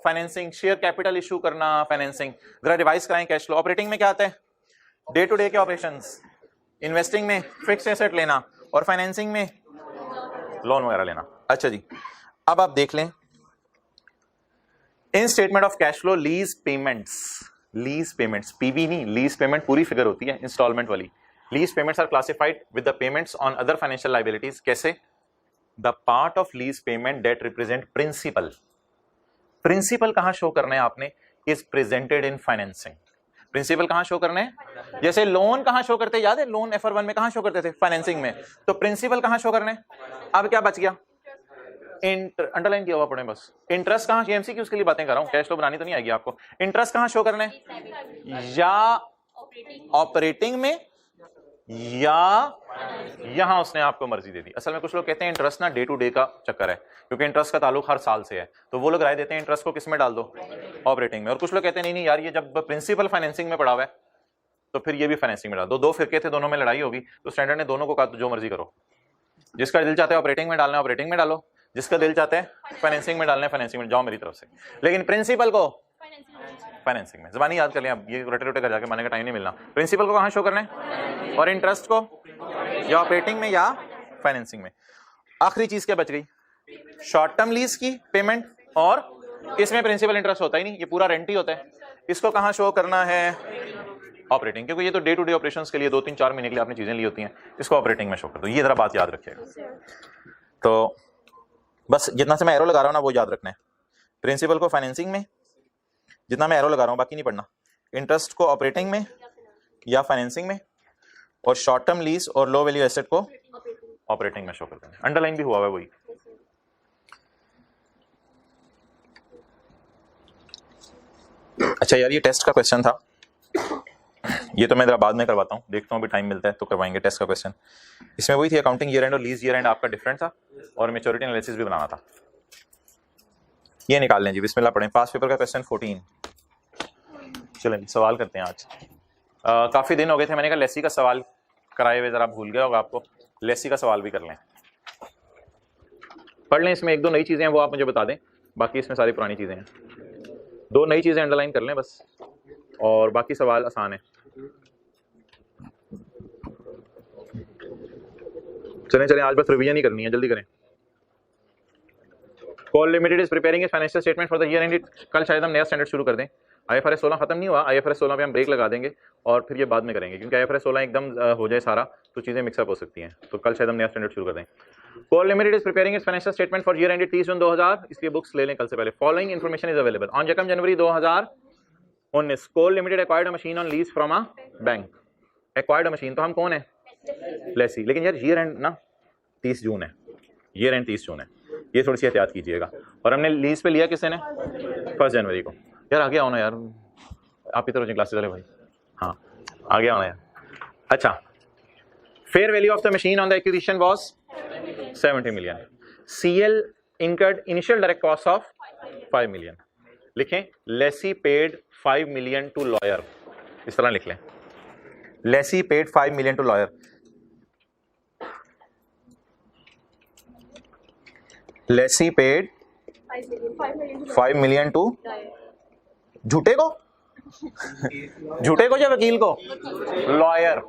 फाइनेंसिंग, शेयर कैपिटल इशू करना, फाइनेंसिंग। जरा रिवाइज कराएं कैश फ्लो। ऑपरेटिंग में क्या आता है? डे टू डे के ऑपरेशंस, इन्वेस्टिंग में फिक्स्ड एसेट लेना और फाइनेंसिंग में लोन वगैरह लेना। अच्छा जी, अब आप देख लें in statement of cash flow lease payments, PV नहीं, लीज पेमेंट पूरी फिगर होती है इंस्टॉलमेंट वाली। Lease payments are classified with the payments on other financial liabilities. कैसे? The part of lease payment that represent principal. Principal कहां show करना है आपने? Is presented in financing. Principal कहां शो करना है? जैसे लोन कहां शो करते हैं, याद है? लोन FR1 में कहां शो करते थे? फाइनेंसिंग में। तो प्रिंसिपल कहां शो करना है? अब क्या बच गया? अंडरलाइन किया हुआ पढ़े बस। इंटरेस्ट कहां? एमसीक्यू उसके लिए बातें कर रहा हूं, कैश फ्लो बनानी तो नहीं आएगी आपको। इंटरेस्ट कहां शो करना है? या ऑपरेटिंग में या यहां उसने आपको मर्जी दे दी। असल में कुछ लोग कहते हैं इंटरेस्ट ना डे टू डे का चक्कर है, क्योंकि इंटरेस्ट का ताल्लुक हर साल से है, तो वो लोग राय देते हैं इंटरेस्ट को किस में डाल दो? ऑपरेटिंग में। और कुछ लोग कहते हैं नहीं यार, ये जब प्रिंसिपल फाइनेंसिंग में पड़ा हुआ है तो फिर ये भी फाइनेंसिंग में डाल दो। दो फिरके थे, दोनों में लड़ाई होगी, तो स्टैंडर्ड ने दोनों को कहा जो मर्जी करो, जिसका दिल चाहता है ऑपरेटिंग में डालना ऑपरेटिंग में डालो, जिसका दिल चाहता है फाइनेंसिंग में डालना फाइनेंसिंग में, जाओ मेरी तरफ से। लेकिन प्रिंसिपल को फाइनेंसिंग में। जबानी याद कर लें, अब ये रोटे घर जाके मानने का टाइम नहीं मिलना। प्रिंसिपल को कहां शो करना है और इंटरेस्ट को या ऑपरेटिंग में या फाइनेंसिंग में। आखिरी चीज क्या बच गई? शॉर्ट टर्म लीज की पेमेंट, और इसमें प्रिंसिपल इंटरेस्ट होता ही नहीं, ये पूरा रेंट ही होता है। इसको कहां शो करना है? ऑपरेटिंग, क्योंकि ये तो डे टू डे ऑपरेशंस के लिए 2-3-4 महीने के लिए आपने चीजें ली होती हैं, इसको ऑपरेटिंग में शो कर दो। ये जरा बात याद रखिएगा। तो बस जितना से मैं एरो लगा रहा हूं ना वो याद रखना है। प्रिंसिपल को फाइनेंसिंग में, जितना मैं एरो लगा रहा हूं बाकी नहीं पढ़ना। इंटरेस्ट को ऑपरेटिंग में या फाइनेंसिंग में, और शॉर्ट टर्म लीज और लो वैल्यू एसेट को ऑपरेटिंग में शो करते हैं। अंडरलाइन भी हुआ है वही। अच्छा यार, ये टेस्ट का क्वेश्चन था, ये तो मैं जरा बाद में करवाता हूँ, देखता हूँ अभी टाइम मिलता है तो करवाएंगे टेस्ट का क्वेश्चन। इसमें वही थी अकाउंटिंग ईयर एंड और लीज ईयर एंड आपका डिफरेंट था, और मैच्योरिटी एनालिसिस भी बनाना था। ये निकाल लें जी, बिस्मिल्लाह पढ़ें। पास पेपर का क्वेश्चन 14। चलें सवाल करते हैं आज। काफी दिन हो गए थे, मैंने कहा लेसी का सवाल कराए हुए, जरा भूल गया होगा आपको, लेसी का सवाल भी कर लें, पढ़ लें। इसमें एक दो नई चीजें हैं वो आप मुझे बता दें, बाकी इसमें सारी पुरानी चीजें हैं। दो नई चीजें अंडरलाइन कर लें बस, और बाकी सवाल आसान है। चलें आज बस रिवीजन ही करनी है, जल्दी करें। Call limited is preparing financial statement for the year and. कल शायद हम नया स्टैंडर्ड शुरू कर दें। IFRS 16 खत्म नहीं हुआ, IFRS 16 पे हम ब्रेक लगा देंगे और फिर ये बाद में करेंगे, क्योंकि IFRS 16 एकदम हो जाए सारा तो चीजें मिक्सअप हो सकती हैं। तो कल शायद हम नया स्टैंडर्ड शुरू कर दें। Call limited is preparing it's financial statement for year ended 30 जून 2000। इसलिए बुक्स ले लें कल से पहले। Following information is available on January 2019। Call limited acquired a machine on lease from a bank. Acquired a machine, तो हम कौन है? लेसी। लेकिन यार ईयर एंड ना 30 जून है, ईयर एंड 30 जून है, ये थोड़ी सी एहतियात कीजिएगा। और हमने लीज पे लिया किसने? 1 जनवरी को। यार आगे आओ ना यार, आप इधर हो क्लासेस वाले भाई। हाँ आगे आओ ना यार। अच्छा, fair value of the machine on the acquisition was 70 million। CL incurred initial direct cost of 5 million। लिखें lessee paid 5 million to lawyer, इस तरह लिख लें, lessee paid 5 million to lawyer. Lessee paid 5 million to झूठे को झूठे को या वकील को? लॉयर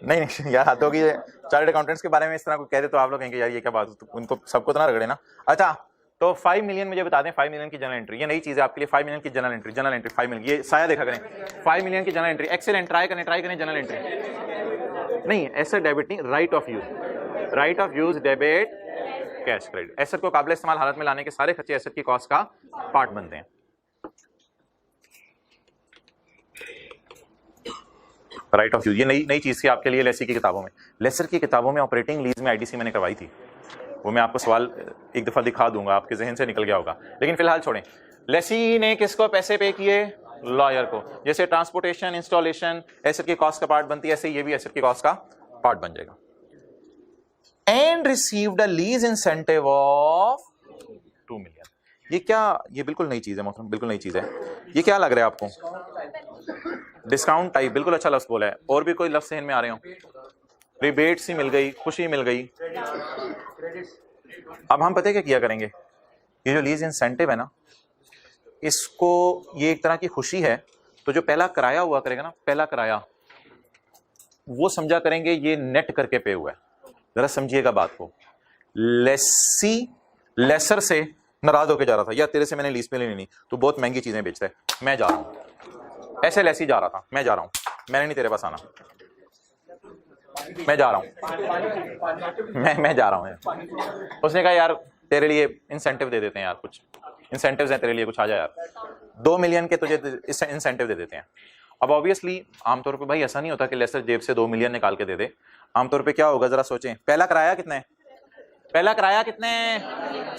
नहीं यार, हाथों की चार्टर्ड अकाउंटेंट्स के बारे में इस तरह को कह दे तो आप लोग कहेंगे यार ये क्या बात, उनको सबको तो ना रगड़े ना। अच्छा तो 5 million मुझे बता दें, 5 million की जनरल एंट्री, ये नई चीज है आपके लिए। 5 million की जनरल एंट्री 5 million, ये साया देखा करें। 5 million की जनरल एंट्री, एक्सेलेंट, ट्राई करें जनरल एंट्री। नहीं एसेट डेबिट नहीं, right of use debit cash credit. Asset को काबिल इस्तेमाल हालत में लाने के सारे खर्चे एसेट की कॉस्ट का पार्ट बनते हैं। राइट ऑफ यूज, ये नई चीज थी आपके लिए लेसी की किताबों में। लेसर की किताबों में ऑपरेटिंग लीज में IDC मैंने करवाई थी, वो मैं आपको सवाल एक दफा दिखा दूंगा, आपके जहन से निकल गया होगा। लेकिन फिलहाल छोड़ें। लेसी ने किसको पैसे पे किए? लॉयर को। जैसे ट्रांसपोर्टेशन, इंस्टॉलेशन एसेट की कॉस्ट का पार्ट बनती है, ऐसे ये भी एसेट की कॉस्ट का पार्ट बन जाएगा। And received a lease incentive of 2 million. ये क्या, ये बिल्कुल नई चीज है मोहतरम, बिल्कुल नई चीज है। ये क्या लग रहा है आपको? डिस्काउंट टाइप, बिल्कुल अच्छा लफ्ज बोला है। और भी कोई लफ्ज सहन में आ रहे हो? रिबेट सी मिल गई, खुशी मिल गई। अब हम पता है क्या किया करेंगे, ये जो लीज इंसेंटिव है ना, इसको, ये एक तरह की खुशी है, तो जो पहला किराया हुआ करेगा ना, पहला किराया, वो समझा करेंगे ये नेट करके पे हुआ है। जरा समझिएगा बात को। लेसी लेसर से नाराज होके जा रहा था, या तेरे से मैंने लीज पे लेनी नहीं, तू बहुत महंगी चीजें बेचता है, मैं जा रहा हूं। ऐसे लेसी जा रहा था, मैं जा रहा हूं, मैंने नहीं तेरे पास आना, मैं जा रहा हूं, मैं जा रहा हूं। उसने कहा यार तेरे लिए इंसेंटिव दे देते हैं यार, कुछ इंसेंटिव्स हैं तेरे लिए, कुछ आ जा यार, 2 मिलियन के तुझे इंसेंटिव दे देते हैं। अब ऑब्वियसली आमतौर पे भाई ऐसा नहीं होता कि लेसर जेब से 2 मिलियन निकाल के दे दे। आमतौर पे क्या होगा, जरा सोचें, पहला किराया कितना है? पहला किराया कितने?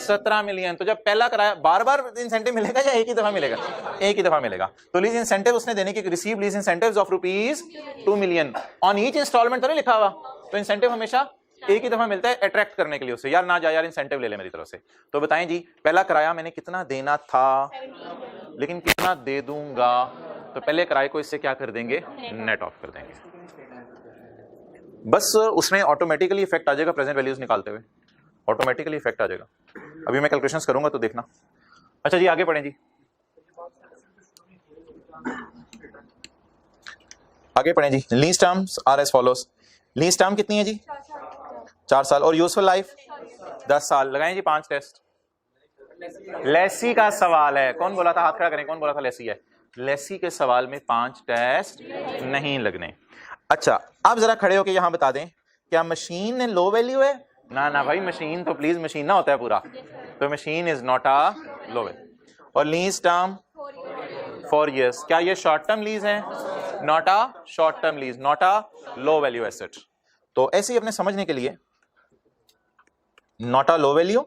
17 मिलियन। तो जब पहला किराया, बार बार इंसेंटिव मिलेगा या एक ही दफा मिलेगा? एक ही दफा मिलेगा। तो लीज इंसेंटिव उसने देने की, receive lease incentives of ₹2 million on each installment तो नहीं लिखा हुआ, तो इंसेंटिव हमेशा एक ही दफा मिलता है, अट्रैक्ट करने के लिए उसे, यार ना जा यार इंसेंटिव ले ले मेरी तरफ से। तो बताएं जी, पहला किराया मैंने कितना देना था, लेकिन कितना दे दूंगा, तो पहले किराए को इससे क्या कर देंगे, नेट ऑफ कर देंगे। बस उसमें ऑटोमेटिकली इफेक्ट आ जाएगा, प्रेजेंट वैल्यूज निकालते हुए ऑटोमेटिकली इफेक्ट आ जाएगा। अभी मैं कैलकुलेशंस करूंगा तो देखना। अच्छा जी, आगे पढ़ें जी, आगे पढ़ें जी। Lease terms are as follows. Lease term कितनी है जी? 4 साल। और यूजफुल लाइफ 10 साल। लगाएं जी 5 टेस्ट। लेसी का सवाल है, कौन बोला था, हाथ खड़ा करें, कौन बोला था लेसी है? लेसी के सवाल में 5 टेस्ट नहीं लगने। अच्छा, अब जरा खड़े होके यहां बता दें, क्या मशीन लो वैल्यू है? ना ना भाई, मशीन तो प्लीज मशीन ना होता है पूरा, तो machine is not a low value. और लीज टर्म 4 years, क्या ये शॉर्ट टर्म लीज है? Not a short term lease, not a low value asset. तो ऐसे ही अपने समझने के लिए, not a low value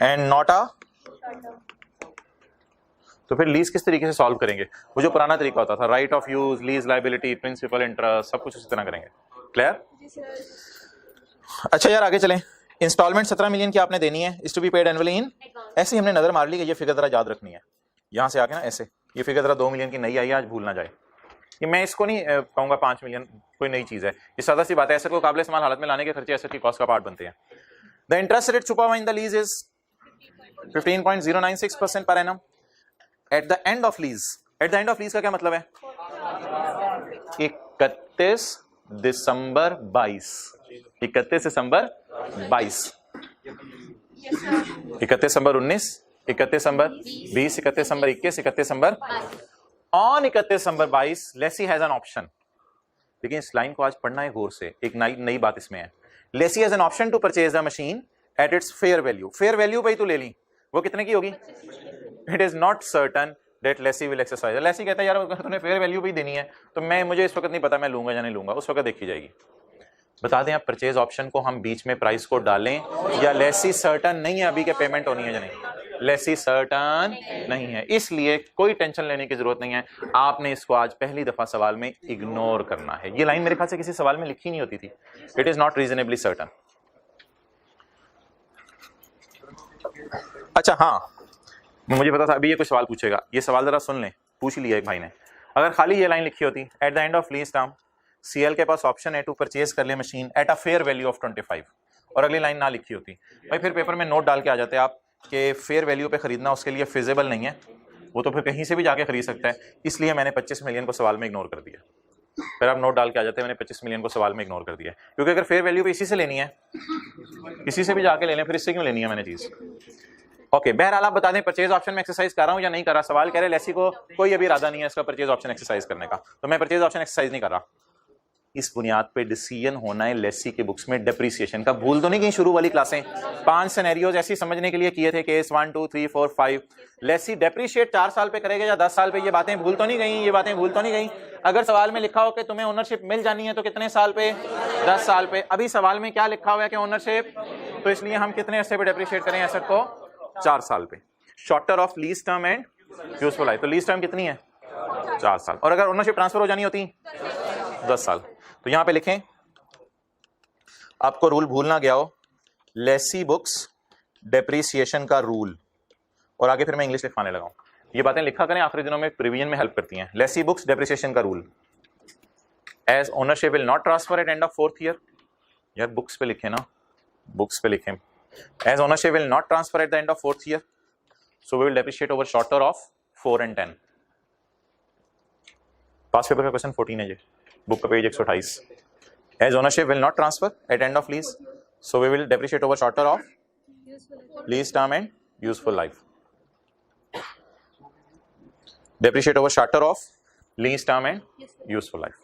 and not a, तो फिर लीज किस तरीके से सॉल्व करेंगे? वो जो पुराना तरीका होता था, right of use, lease liability, principal, interest, सब कुछ इसी तरह करेंगे। क्लियर? अच्छा यार आगे चलें। इंस्टॉलमेंट 17 मिलियन की आपने देनी है, is to be paid annually in, ऐसे ही हमने नजर मार ली कि ये फिगर जरा याद रखनी है। यहां से आके ना ऐसे, ये फिगर जरा 2 मिलियन की नई आई है, आज भूल ना जाए। ये मैं इसको नहीं कहूंगा 5 मिलियन, कोई नई चीज है, ये सादा सी बात है। एसेट को काबिल इस्तेमाल हालत में लाने के खर्चे एसेट की कॉस्ट का पार्ट बनते हैं। द इंटरेस्ट रेट छुपा हुआ in the lease is 15.096% per annum at the end of lease. At the end of lease का क्या मतलब है? 31 दिसंबर 22, 31 दिसंबर 22, 31 दिसंबर 19, 31 दिसंबर 20, 31 दिसंबर 21, 31 दिसंबर on 31 December 22 lessee has an option. लेकिन इस लाइन को आज पढ़ना है गौर से, एक नई बात इसमें है। Lessee has an option to purchase the machine at its fair value. Fair value पे ही तू ले ली, वो कितने की होगी? It is not certain that lessee will exercise. Lessee कहता है यार तूने फेयर वैल्यू भी देनी है, तो मुझे इस वक्त नहीं पता मैं लूंगा या नहीं लूंगा, उस वक्त देखी जाएगी। बता दें आप परचेज ऑप्शन को हम बीच में प्राइस को डालें, या लेसी सर्टन नहीं है अभी के पेमेंट होनी है या नहीं? लेसी सर्टन नहीं है, इसलिए कोई टेंशन लेने की जरूरत नहीं है। आपने इसको आज पहली दफा सवाल में इग्नोर करना है। ये लाइन मेरे ख्याल से किसी सवाल में लिखी नहीं होती थी, it is not reasonably certain. अच्छा हाँ, मुझे पता था अभी ये कोई सवाल पूछेगा, ये सवाल जरा सुन लें, पूछ लिया एक भाई ने। अगर खाली ये लाइन लिखी होती, at the end of lease term CL के पास ऑप्शन है टू परचेज कर ले machine at a fair value of 25, और अगली लाइन ना लिखी होती, भाई फिर पेपर में नोट डाल के आ जाते आप कि फेयर वैल्यू पे खरीदना उसके लिए फिजिबल नहीं है, वो तो फिर कहीं से भी जाके खरीद सकता है, इसलिए मैंने 25 मिलियन को सवाल में इग्नोर कर दिया। फिर आप नोट डाल के आ जाते हैं मैंने 25 मिलियन को सवाल में इग्नोर कर दिया, क्योंकि अगर फेयर वैल्यू पे इसी से लेनी है, इसी से भी जाके ले लें, फिर इससे क्यों लेनी है मैंने चीज। ओके, बहरहाल आप बता दें परचेज ऑप्शन में एक्सरसाइज कर रहा हूं या नहीं कर रहा। सवाल कह रहे लेसी को कोई अभी इरादा नहीं है इसका परचेज ऑप्शन एक्सरसाइज करने का, तो मैं परचेज ऑप्शन एक्सरसाइज नहीं कर रहा। इस बुनियाद पे डिसीजन होना है लेसी की बुक्स में डेप्रिसिएशन का। भूल तो नहीं गई शुरू वाली क्लासें, 5 सिनेरियोज ऐसी समझने के लिए किए थे, केस 1 2 3 4 5। लेसी डेप्रिशिएट 4 साल पे करेगा या 10 साल पे, ये बातें भूल तो नहीं गई, ये बातें भूल तो नहीं गई। अगर सवाल में लिखा हो कि तुम्हें ओनरशिप मिल जानी है तो कितने साल पे? 10 साल पे। अभी सवाल में क्या लिखा हुआ है कि ओनरशिप, तो इसलिए हम कितने अरसे पे डेप्रिशिएट करें एसेट को? 4 साल पे। Shorter of lease term and useful life, तो लीज टर्म कितनी है? 4 साल। और अगर ओनरशिप ट्रांसफर हो जानी होती 10 साल, तो यहां पे लिखें आपको रूल भूलना गया हो, लेसी बुक्स डेप्रिसिएशन का रूल, और आगे फिर मैं इंग्लिश लिखवाने लगा हूं। ये बातें लिखा करें, आखिरी दिनों में रिवीजन में हेल्प करती हैं। लेसी बुक्स डेप्रिसिएशन का rule, as ownership will not transfer at end of 4th year. यार बुक्स पे लिखे ना, बुक्स पे लिखें, as ownership will not transfer at the end of 4th year, so we will depreciate over shorter of 4 and 10। Past paper का question 14 है ये, book का page 128। As ownership will not transfer at end of lease, so we will depreciate over shorter of lease term and useful life. Depreciate over shorter of lease term and useful life.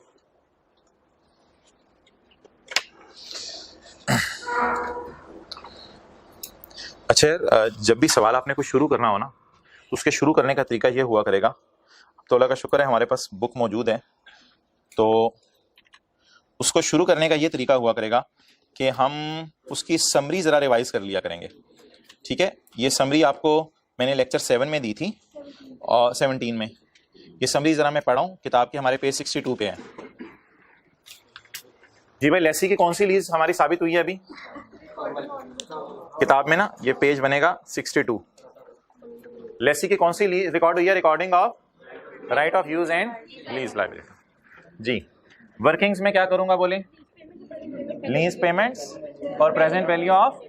अच्छा, जब भी सवाल आपने कुछ शुरू करना हो ना, तो उसके शुरू करने का तरीका ये हुआ करेगा। तो अल्लाह का शुक्र है हमारे पास बुक मौजूद है, तो उसको शुरू करने का ये तरीका हुआ करेगा कि हम उसकी समरी ज़रा रिवाइज कर लिया करेंगे। ठीक है, ये समरी आपको मैंने लेक्चर 7 में दी थी और 17 में। ये समरी ज़रा मैं पढ़ा हूँ, किताब के हमारे पेज 62 पे है। जी भाई, लेसी की कौन सी लीज हमारी साबित हुई है अभी किताब में ना? ये पेज बनेगा 62। लेसी की कौन सी लीज रिकॉर्ड हुई है? Recording of right of use and lease liability. जी, वर्किंग्स में क्या करूंगा बोले? लीज पेमेंट्स और present value of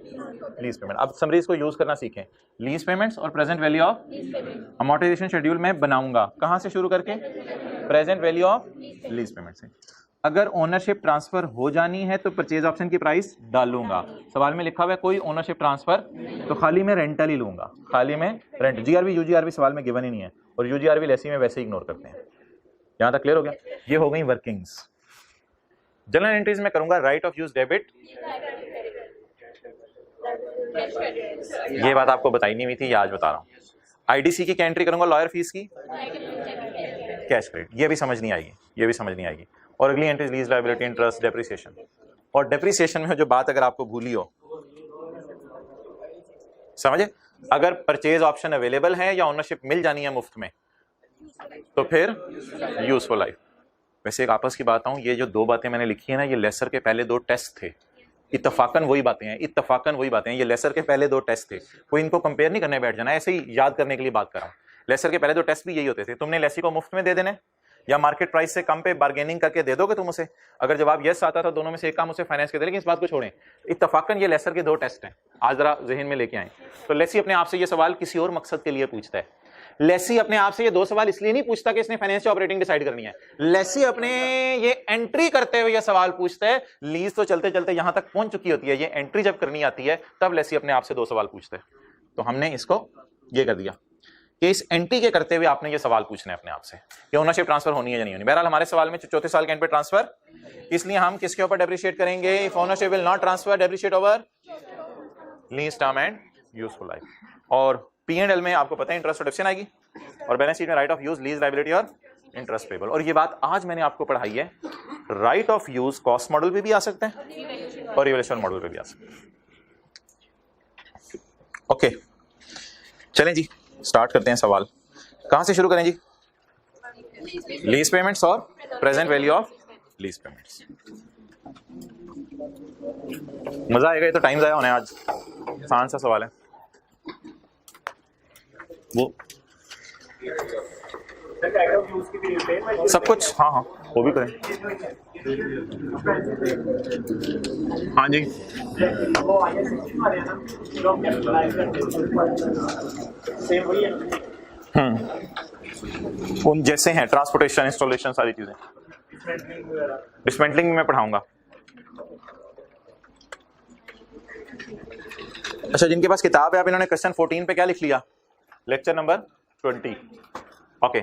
lease payment. अब समरीज को यूज करना सीखें। लीज पेमेंट्स और present value of amortisation schedule में बनाऊंगा। कहां से शुरू करके? Present value of lease payment से। अगर ओनरशिप ट्रांसफर हो जानी है तो परचेज ऑप्शन की प्राइस डालूंगा। सवाल में लिखा हुआ है कोई ओनरशिप ट्रांसफर, तो खाली मैं रेंटल ही लूंगा, खाली मैं रेंट। जीआरबी यूजीआरबी सवाल में गिवन ही नहीं है, और यूजीआरबी लेसी में वैसे इग्नोर करते हैं। यहां तक क्लियर हो गया? ये हो गई वर्किंग्स। जनरल एंट्रीज में करूंगा राइट ऑफ यूज डेबिट। ये बात आपको बताई नहीं हुई थी, ये आज बता रहा हूं। आईडीसी की क्या एंट्री करूंगा? लॉयर फीस की कैश क्रेडिट। ये भी समझ नहीं आएगी, ये भी समझ नहीं आएगी। और अगली entry lease liability, interest, depreciation. और डेप्रिसिएशन में जो बात अगर आपको भूली हो, समझे, अगर परचेज ऑप्शन अवेलेबल है या ओनरशिप मिल जानी है मुफ्त में, तो फिर यूजफुल लाइफ। वैसे एक आपस की बात हूं, ये जो दो बातें मैंने लिखी है ना, ये लेसर के पहले 2 टेस्ट थे। इत्तफाकन वही बातें हैं, इत्तफाकन वही बातें हैं। ये लेसर के पहले 2 टेस्ट थे, कोई इनको कंपेयर नहीं करने बैठ जाना, ऐसे ही याद करने के लिए बात कर रहा हूं। लेसर के पहले 2 टेस्ट भी यही होते थे, तुमने लेसी को मुफ्त में दे देना या मार्केट प्राइस से कम पे बार्गेनिंग करके दे दोगे तुम उसे। अगर जवाब यस आता था, दोनों में से एक काम उसे फाइनेंस के दे। लेकिन इस बात को छोड़ें, इत्तफाकन ये लेसर के 2 टेस्ट हैं, आज जरा जहन में लेके आए। तो लेसी अपने आप से ये सवाल किसी और मकसद के लिए पूछता है। लेसी अपने आप से ये 2 सवाल इसलिए नहीं पूछता कि इसने फाइनेंस या ऑपरेटिंग डिसाइड करनी है। लेसी अपने ये एंट्री करते हुए ये सवाल पूछता है। लीज तो चलते चलते यहां तक पहुंच चुकी होती है, ये एंट्री जब करनी आती है तब लेसी अपने आप से 2 सवाल पूछता है। तो हमने इसको ये कर दिया कि इस एंट्री के करते हुए आपने ये सवाल पूछना है अपने आप से कि ओनरशिप ट्रांसफर होनी है या नहीं होनी। बहरहाल हमारे सवाल में 4थे साल के एंड पे ट्रांसफर, इसलिए हम किसके ऊपर डेप्रिशिएट करेंगे? If ownership will not transfer, depreciate over lease term and useful life. और P&L में आपको पता है इंटरेस्ट डिडक्शन आएगी, और बैलेंस शीट में right of use, lease liability और इंटरेस्ट पेबल। और ये बात आज मैंने आपको पढ़ाई है, right of use cost model पे भी आ सकते हैं और रिवैल्यूएशन मॉडल पे भी आ सकते हैं। ओके, चलें जी, स्टार्ट करते हैं सवाल। कहां से शुरू करें जी? लीज पेमेंट्स और present value of lease payments. मजा आएगा, ये तो टाइम जाया होने आज। आसान सा सवाल है वो, सब कुछ। हाँ हाँ, वो भी करें। हाँ जी, उन जैसे हैं ट्रांसपोर्टेशन, इंस्टॉलेशन, सारी चीजें। डिसमेंटलिंग में मैं पढ़ाऊंगा। अच्छा, जिनके पास किताब है, आप इन्होंने क्वेश्चन 14 पे क्या लिख लिया? Lecture number 20। ओके,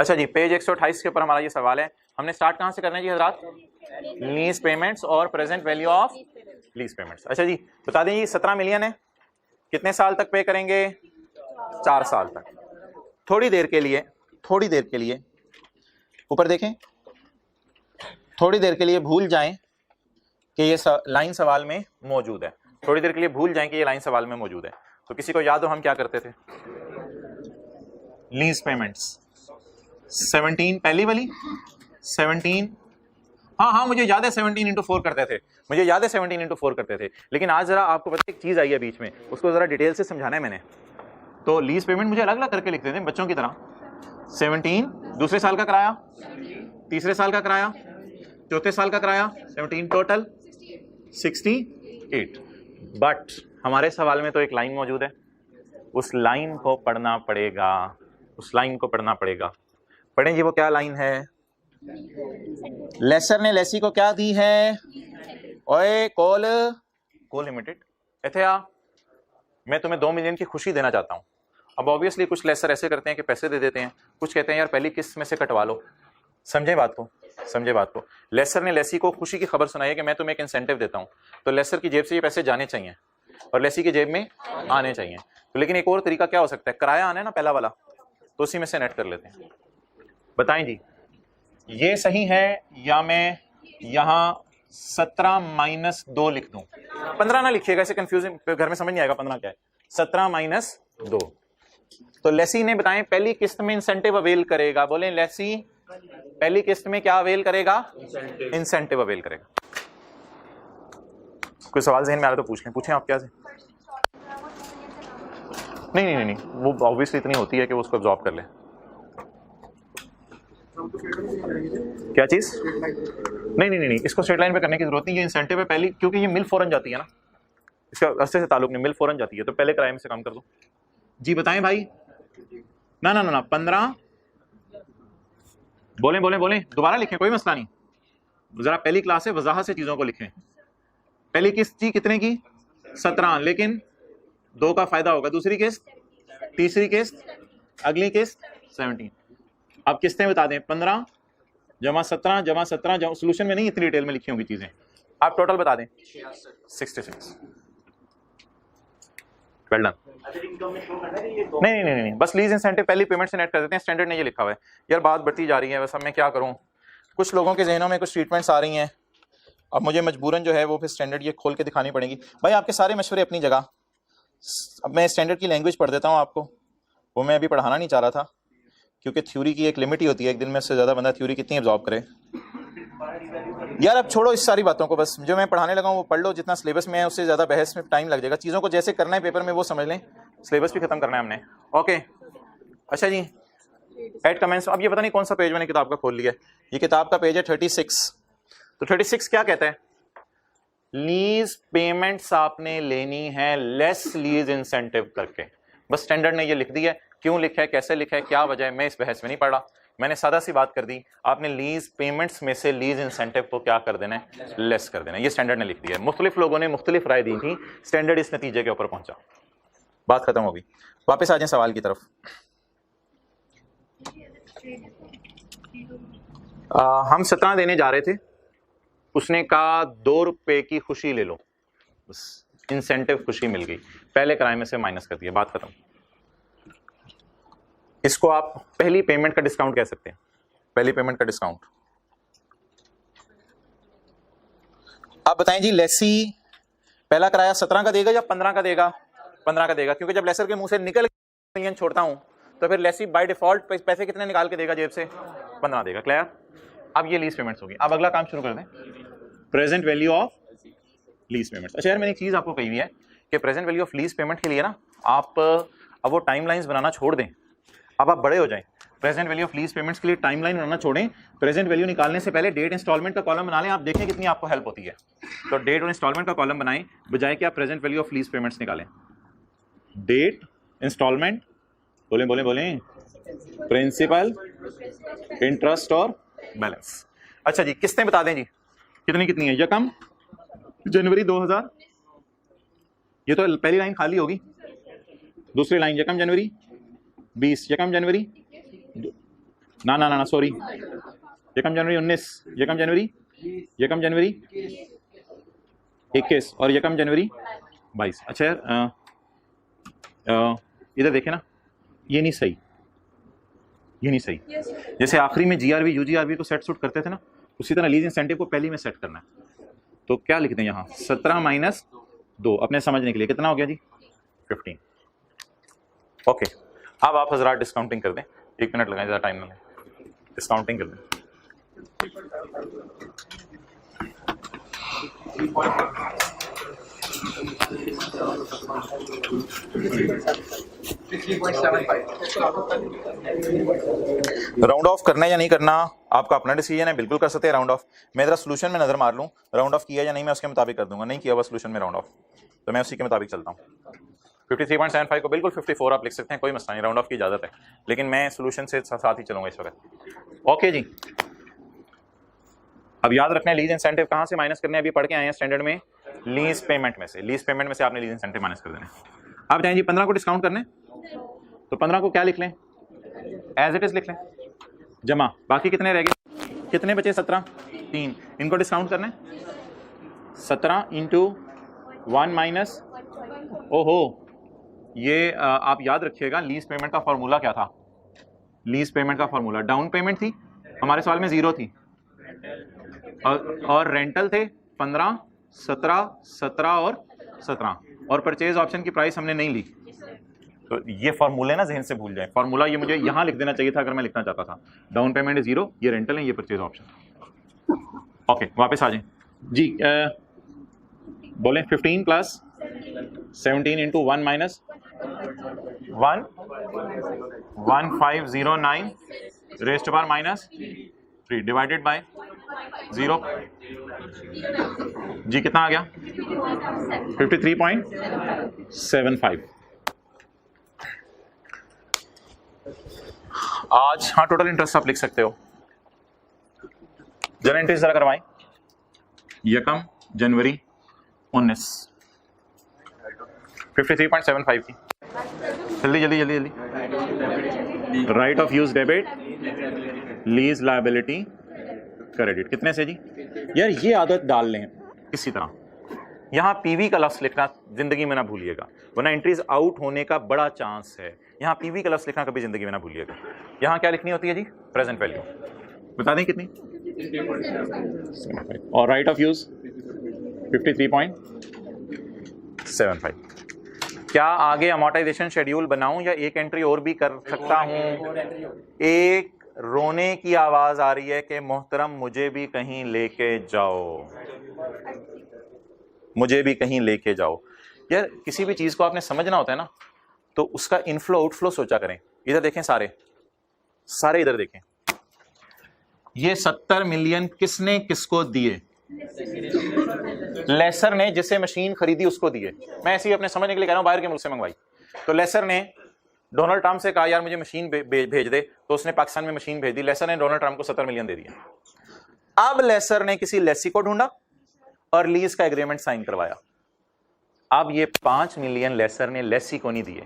अच्छा जी, पेज 128 के ऊपर हमारा ये सवाल है। हमने स्टार्ट कहां से करना है जी हजरात? लीज पेमेंट्स और present value of lease payments. अच्छा जी, बता दें, ये 17 मिलियन है, कितने साल तक पे करेंगे? 4 साल तक। थोड़ी देर के लिए ऊपर देखें, थोड़ी देर के लिए भूल जाएं कि ये लाइन सवाल में मौजूद है। थोड़ी देर के लिए भूल जाएं कि ये लाइन सवाल में मौजूद है। तो किसी को याद हो हम क्या करते थे? लीज पेमेंट्स 17, पहली वाली 17, हाँ मुझे याद है 17 × 4 करते थे। मुझे याद है 17/4 करते थे, लेकिन आज जरा आपको पता है एक चीज आई है बीच में, उसको जरा डिटेल से समझाना है मैंने। तो लीज पेमेंट मुझे अलग अलग करके लिखते थे बच्चों की तरह। 17 दूसरे साल का किराया, तीसरे साल का किराया, चौथे साल का किराया, 17 टोटल 68। बट हमारे सवाल में तो एक लाइन मौजूद है, उस लाइन को पढ़ना पड़ेगा, उस लाइन को पढ़ना पड़ेगा। पढ़ें जी, वो क्या लाइन है? लेसर ने लेसी को क्या दी है? ओए कॉल लिमिटेड इथे आ, मैं तुम्हें 2 मिलियन की खुशी देना चाहता हूं। अब ऑब्वियसली कुछ लेसर ऐसे करते हैं कि पैसे दे देते हैं, कुछ कहते हैं यार पहली किस्त में से कटवा लो। समझे बात को, समझे बात को। लेसर ने लेसी को खुशी की खबर सुनाई है कि मैं तुम्हें एक इंसेंटिव देता हूं, तो लेसर की जेब से ये पैसे जाने चाहिए और लेसी की जेब में आने चाहिए। तो लेकिन एक और तरीका क्या हो सकता है? किराया आना है ना पहला वाला, तो उसी में से नेट कर लेते हैं। बताएं जी, ये सही है या मैं यहां 17 - 2 लिख दूं? 15 ना लिखिएगा, ऐसे कंफ्यूजिंग घर में समझ नहीं आएगा 15 क्या है। 17 - 2। तो लेसी ने बताएं पहली किस्त में इंसेंटिव अवेल करेगा। बोले लेसी पहली किस्त में क्या अवेल करेगा? इंसेंटिव अवेल करेगा। कोई सवाल जहन में आ रहा तो पूछ लें, पूछें आप क्या से? नहीं, वो ऑब्वियसली इतनी होती है कि वो उसको अब्सॉर्ब कर ले। क्या चीज? नहीं, इसको स्ट्रेट लाइन पे करने की जरूरत नहीं, ये इंसेंटिव है पहली, क्योंकि ये मिल फौरन जाती है ना, इसका अस्से से ताल्लुक नहीं, मिल फौरन जाती है, तो पहले किराए में से कम कर दो जी। बताएं भाई। ना 15 बोले दोबारा लिखें, कोई मसला नहीं। जरा पहली क्लास है, वजाहत से चीजों को लिखें। पहली किस्त थी कितने की? 17, लेकिन 2 का फायदा होगा। दूसरी किस्त, तीसरी किस्त, अगली किस्त 17। अब किस्तें बता दें, 15 जमा 17 सोल्यूशन में नहीं इतनी डिटेल में लिखी होंगी चीजें, आप टोटल बता दें 66। Well done. नहीं, बस लीज इंसेंटिव पहली पेमेंट से नेट कर देते हैं, स्टैंडर्ड ने ये लिखा हुआ है। यार बात बढ़ती जा रही है, बस अब मैं क्या करूं, कुछ लोगों के जहनों में कुछ ट्रीटमेंट्स आ रही हैं, अब मुझे मजबूरन जो है वो फिर स्टैंडर्ड ये खोल के दिखानी पड़ेगी। भाई आपके सारे मशवरे अपनी जगह, अब मैं स्टैंडर्ड की लैंग्वेज पढ़ देता हूँ आपको, वो मैं अभी पढ़ाना नहीं चाह रहा था, क्योंकि थ्योरी की एक लिमिट ही होती है, एक दिन में उससे ज़्यादा बंदा थ्योरी कितनी एब्जॉर्ब करे। यार अब छोड़ो इस सारी बातों को, बस जो मैं पढ़ाने लगा हूँ वो पढ़ लो, जितना सिलेबस में है उससे ज़्यादा बहस में टाइम लग जाएगा। चीज़ों को जैसे करना है पेपर में वो समझ लें, सिलेबस भी खत्म करना है हमने। ओके अच्छा जी, ऐड कमेंट्स। अब ये पता नहीं कौन सा पेज मैंने किताब का खोल लिया है, ये किताब का पेज है 36। तो 36 क्या कहता है? लीज पेमेंट्स आपने लेनी है लेस लीज इंसेंटिव करके। बस स्टैंडर्ड ने ये लिख दिया है, क्यों लिखा है, कैसे लिखा है, क्या वजह है, मैं इस बहस में नहीं पढ़ रहा। मैंने सादा सी बात कर दी, आपने लीज पेमेंट्स में से लीज इंसेंटिव को क्या कर देना है? लेस कर देना है। ये स्टैंडर्ड ने लिख दिया है। मुख्तलिफ लोगों ने मुख्तलिफ राय दी थी, स्टैंडर्ड इस नतीजे के ऊपर पहुंचा। बात खत्म हो गई। वापस आ जाए सवाल की तरफ। हम 17 देने जा रहे थे, उसने कहा 2 रुपए की खुशी ले लो, बस इंसेंटिव खुशी मिल गई, पहले किराए में से माइनस कर दिया, बात खत्म। इसको आप पहली पेमेंट का डिस्काउंट कह सकते हैं, पहली पेमेंट का डिस्काउंट। आप बताएं जी, लेसी पहला किराया 17 का देगा या 15 का देगा? 15 का देगा, क्योंकि जब लेसर के मुंह से निकल मिलियन छोड़ता हूं तो फिर लेसी बाय डिफॉल्ट पैसे कितने निकाल के देगा जेब से? 15 देगा। क्लियर? अब ये लीज पेमेंट्स होगी। अब अगला काम शुरू कर दें, present value of lease payments. अच्छा यार मैंने एक चीज आपको कही हुई है कि present value of lease payment के लिए ना आप अब वो टाइमलाइंस बनाना छोड़ दें, अब आप बड़े हो जाएं। Present value of lease payments के लिए टाइमलाइन बनाना छोड़ें, प्रेजेंट वैल्यू निकालने से पहले डेट इंस्टॉलमेंट का कॉलम बना लें, आप देखें कितनी आपको हेल्प होती है। तो डेट और इंस्टॉलमेंट का कॉलम बनाएं, बजाय कि आप present value of lease payments निकालें। डेट, इंस्टॉलमेंट, बोलें, प्रिंसिपल, इंटरेस्ट और बैलेंस। अच्छा जी, किस्तें बता दें जी, कितनी है? यकम जनवरी 2000, ये तो पहली लाइन खाली होगी। दूसरी लाइन यकम जनवरी 20, यकम जनवरी ना सॉरी, यकम जनवरी 19, यकम जनवरी 21 और यकम जनवरी 22। अच्छा यार इधर देखें ना, ये नहीं सही। जैसे आखिरी में जीआरबी यूजीआरबी को सेट सूट करते थे ना, उसी तरह लीज इंसेंटिव को पहले में सेट करना है। तो क्या लिख दें यहाँ? 17 - 2 अपने समझने के लिए कितना हो गया जी? 15। ओके, अब आप हजरात डिस्काउंटिंग कर दें, 1 मिनट लगाएं, ज़्यादा टाइम ना लें, डिस्काउंटिंग कर दें। राउंड ऑफ करना है या नहीं करना आपका अपना डिसीजन है, बिल्कुल कर सकते हैं राउंड ऑफ। मैं जरा सोल्यूशन में नजर मार लूं, राउंड ऑफ किया या नहीं मैं उसके मुताबिक कर दूंगा, नहीं किया हुआ सोल्यूशन में राउंड ऑफ तो मैं उसी के मुताबिक चलता हूं। 53.75 को बिल्कुल 54 आप लिख सकते हैं, कोई मसला नहीं, राउंड ऑफ की इजाजत है, लेकिन मैं सोल्यूशन से साथ ही चलूंगा इस वक्त। ओके जी, अब याद रखना है लीज इंसेंटिव कहां से माइनस करने हैं, अभी पढ़ के आए हैं स्टैंडर्ड में, लीज पेमेंट में से। लीज पेमेंट में से आपने लीज इंसेंटिव माइनस कर देना है। आप बताएं जी 15 को डिस्काउंट करने, तो 15 को क्या लिख लें, एज इट इज लिख लें, जमा, बाकी कितने रह गए, कितने बचे, 17, 3, इनको डिस्काउंट करना है, 17 इंटू 1 माइनस, ओहो ये आप याद रखिएगा लीज पेमेंट का फॉर्मूला क्या था, लीज पेमेंट का फॉर्मूला डाउन पेमेंट थी, हमारे सवाल में 0 थी, और रेंटल थे 15, 17, 17 और 17, और परचेज ऑप्शन की प्राइस हमने नहीं ली। तो ये फॉर्मूले ना जहन से भूल जाए, फॉर्मूला ये मुझे यहां लिख देना चाहिए था अगर मैं लिखना चाहता था। डाउन पेमेंट है 0, ये रेंटल है, ये परचेज ऑप्शन। ओके वापस आ जाए जी, बोलें 15 plus 17 into 1 minus 1, 1509 rest bar minus 3 divided by 0 जी, कितना आ गया 53.75। आज हाँ टोटल इंटरेस्ट आप लिख सकते हो, जरा एंट्री जरा करवाएं, 1 जनवरी 19 53.75 की, जल्दी जल्दी जल्दी जल्दी, right of use debit, lease liability credit, कितने से जी यार, ये आदत डाल लें इसी तरह, यहाँ पीवी का लफ्ज लिखना जिंदगी में ना भूलिएगा, वरना एंट्रीज आउट होने का बड़ा चांस है। यहाँ पीवी का लफ्ज लिखना कभी जिंदगी में ना भूलिएगा। यहाँ क्या लिखनी होती है जी, प्रेजेंट वैल्यू, बता दें कितनी, और राइट ऑफ यूज 53.75। क्या आगे अमोर्टाइजेशन शेड्यूल बनाऊं या एक एंट्री और भी कर सकता हूं? एक रोने की आवाज आ रही है कि मोहतरम मुझे भी कहीं लेके जाओ, मुझे भी कहीं लेके जाओ। यार किसी भी चीज को आपने समझना होता है ना, तो उसका इनफ्लो आउटफ्लो सोचा करें। इधर देखें, सारे सारे इधर देखें, ये 70 मिलियन किसने किसको दिए, लेसर ने जिसे मशीन खरीदी उसको दिए। मैं ऐसे ही अपने समझने के लिए कह रहा हूं, बाहर के मुल्क से मंगवाई, तो लेसर ने डोनाल्ड ट्रंप से कहा यार मुझे मशीन भेज दे, तो उसने पाकिस्तान में मशीन भेज दी, लेसर ने डोनाल्ड ट्रंप को 70 मिलियन दे दिया। अब लेसर ने किसी लेसी को ढूंढा और लीज का एग्रीमेंट साइन करवाया। अब ये 5 मिलियन लेसर ने लेसी को नहीं दिए,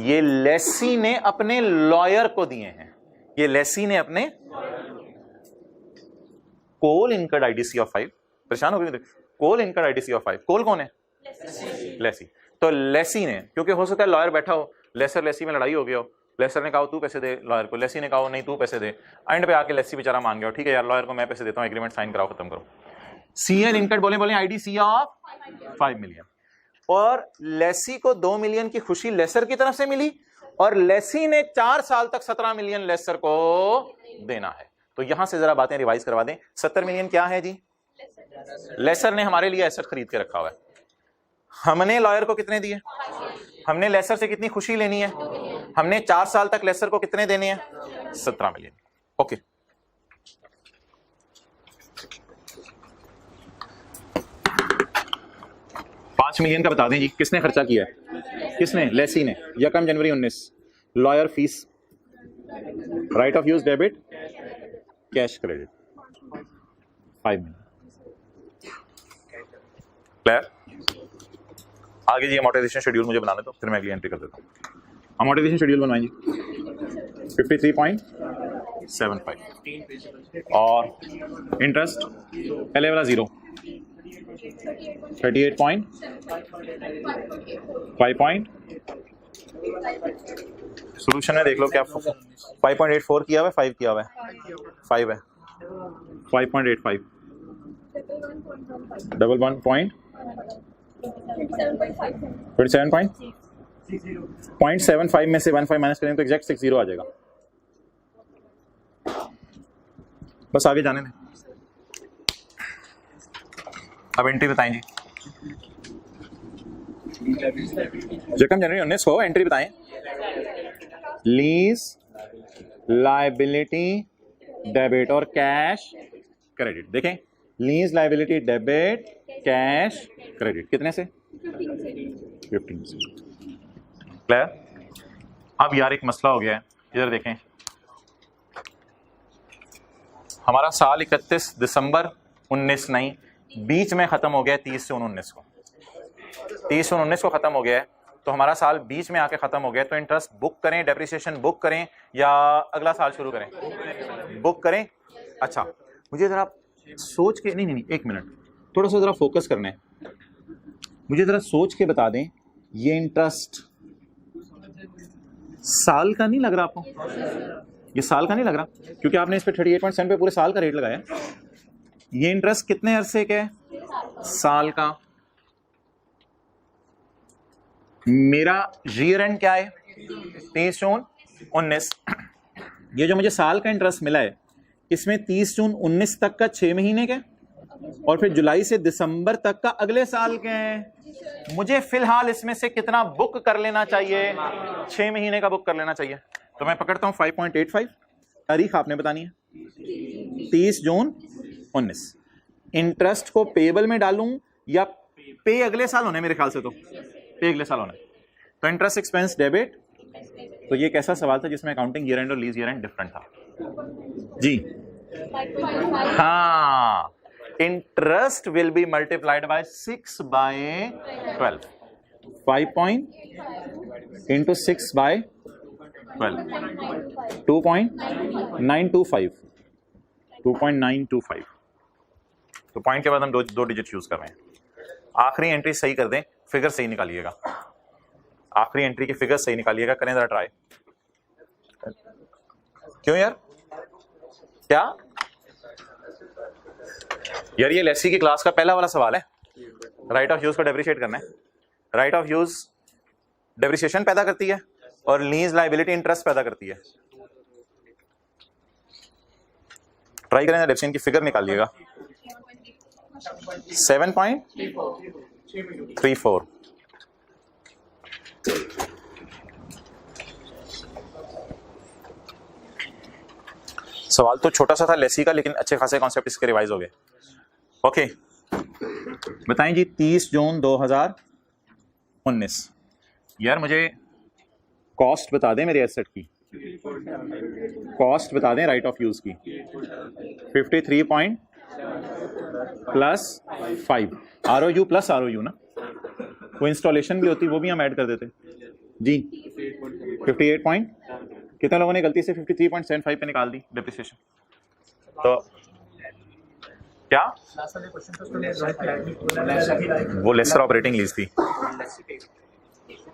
ये लेसी ने अपने लॉयर को दिए हैं, ये लेसी ने अपने कोल इनकर्ड आईडीसी ऑफ 5, परेशान हो गए, कोल इनकर्ड आईडीसी ऑफ 5, कोल कौन है, लेसी। तो लेसी ने, क्योंकि हो सकता है लॉयर बैठा हो, लेसर लेसी में लड़ाई हो गया हो, लेसर ने कहा तू पैसे दे लॉयर को, लेसी ने कहा नहीं तू पैसे दे, एंड पे आके लेसी बेचारा मान गया, ठीक है यार लॉयर को मैं पैसे देता हूं, एग्रीमेंट साइन कराओ, खत्म करो। सीएल इनकर्ड बोले आईडीसी ऑफ 5 मिलियन, और लेसी को 2 मिलियन की खुशी लेसर की तरफ से मिली, और लेसी ने 4 साल तक 17 मिलियन लेसर को देना है। तो यहां से जरा बातें रिवाइज करवा दें। 70 मिलियन क्या है जी, लेसर ने हमारे लिए एसेट खरीद के रखा हुआ है, हमने लॉयर को कितने दिए, हमने लेसर से कितनी खुशी लेनी है, हमने 4 साल तक लेसर को कितने देने हैं, 17 मिलियन। ओके, $5 मिलियन का बता दें जी किसने खर्चा किया है, किसने, लेसी ने, 1 जनवरी 19, lawyer fees, right of use debit, cash credit, 5 million. Clear? आगे जी अमोर्टाइजेशन शेड्यूल मुझे बनाने दो, फिर मैं अगली एंट्री कर देता हूं। अमोर्टाइजेशन शेड्यूल बनवाएं जी, 53.75, और इंटरेस्ट पहले वाला 0, 38.5, सोल्यूशन में देख लो क्या 5.84 किया हुआ है, 5 किया हुआ है, 5 है, 5.85, 0.75 में से 15 माइनस करेंगे तो एग्जैक्ट 60 आ जाएगा। बस आगे जाने दें, अब एंट्री बताएं जी, जो कम जनवरी 19 को एंट्री बताएं। लीज लायबिलिटी डेबिट और कैश क्रेडिट। देखें, lease liability debit cash credit कितने से? 15 से। क्लियर? अब यार एक मसला हो गया है, इधर देखें, हमारा साल 31 दिसंबर 19 नहीं, बीच में खत्म हो गया 30 जून 19 को। 30 जून 19 को खत्म हो गया है, तो हमारा साल बीच में आके खत्म हो गया, तो इंटरेस्ट बुक करें, डेप्रिसिएशन बुक करें या अगला साल शुरू करें? बुक करें। अच्छा, मुझे जरा सोच के, नहीं, एक मिनट, थोड़ा सा जरा फोकस करना है, मुझे जरा सोच के बता दें, ये इंटरेस्ट साल का नहीं लग रहा आपको? ये साल का नहीं लग रहा, क्योंकि आपने इस पे 38% पे पूरे साल का रेट लगाया। ये इंटरेस्ट कितने अरसे का है? साल का। मेरा ईयर एंड क्या है? 30 जून 19। ये जो मुझे साल का इंटरेस्ट मिला है, इसमें 30 जून 19 तक का 6 महीने के, और फिर जुलाई से दिसंबर तक का अगले साल के हैं। मुझे फिलहाल इसमें से कितना बुक कर लेना चाहिए? 6 महीने का बुक कर लेना चाहिए। तो मैं पकड़ता हूं 5.85, तारीख आपने बतानी है 30 जून 19। इंटरेस्ट को पेबल में डालूं या पे अगले साल होने? मेरे ख्याल से तो पे अगले साल होने। तो इंटरेस्ट एक्सपेंस डेबिट, तो ये कैसा सवाल था जिसमें अकाउंटिंग ईयर एंड और लीज ईयर एंड डिफरेंट था जी? हाँ, interest will be multiplied by 6/12, 5 into 6/12, 2.925, 2.925। तो पॉइंट के बाद हम दो डिजिट यूज कर रहे हैं। आखिरी एंट्री सही कर दें, फिगर सही निकालिएगा, आखिरी एंट्री की फिगर सही निकालिएगा। करें जरा ट्राई। क्यों यार, क्या यार, ये लेसी की क्लास का पहला वाला सवाल है। राइट ऑफ यूज को डेप्रिशिएट करना है। राइट ऑफ यूज डेप्रिसिएशन पैदा करती है और लीज लायबिलिटी इंटरेस्ट पैदा करती है। ट्राई करें, डेप्रिसिएशन की फिगर निकालिएगा। 7.34। सवाल तो छोटा सा था लेसी का, लेकिन अच्छे खासे कॉन्सेप्ट इसके रिवाइज हो गए। ओके, बताएं जी, 30 जून 2019। यार मुझे कॉस्ट बता दें मेरे एसेट की, कॉस्ट बता दें राइट ऑफ यूज की। 53 point plus 5 ROU plus ROU ना, वो इंस्टॉलेशन भी होती, वो भी हम ऐड कर देते जी। 58 पॉइंट, कितने लोगों ने गलती से 53.75 पे निकाल दी डेप्रिसिएशन? तो क्या वो लेसर ऑपरेटिंग लीज थी,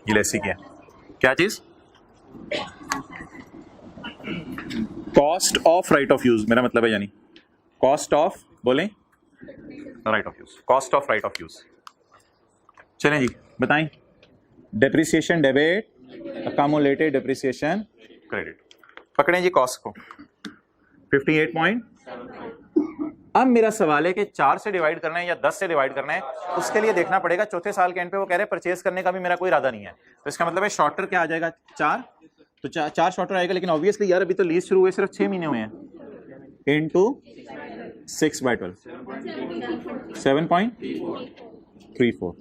ये लेसी की है। क्या चीज? Cost of right of use, मेरा मतलब है, यानी कॉस्ट ऑफ, बोलें right of use, cost of right of use. चलें जी, बताएं। Depreciation debit, accumulated depreciation credit. पकड़ें जी कॉस्ट को, 58 पॉइंट। अब मेरा सवाल है कि 4 से डिवाइड करना है या 10 से डिवाइड करना है, उसके लिए देखना पड़ेगा। चौथे साल के एंड पे वो कह रहे हैं परचेज करने का भी मेरा कोई इरादा नहीं है, तो इसका मतलब है शॉर्टर क्या आ जाएगा? 4। तो 4 शॉर्टर आएगा, लेकिन ऑब्वियसली यार अभी तो लीज शुरू हुए सिर्फ 6 महीने हुए हैं, इनटू 6/12, 7.34।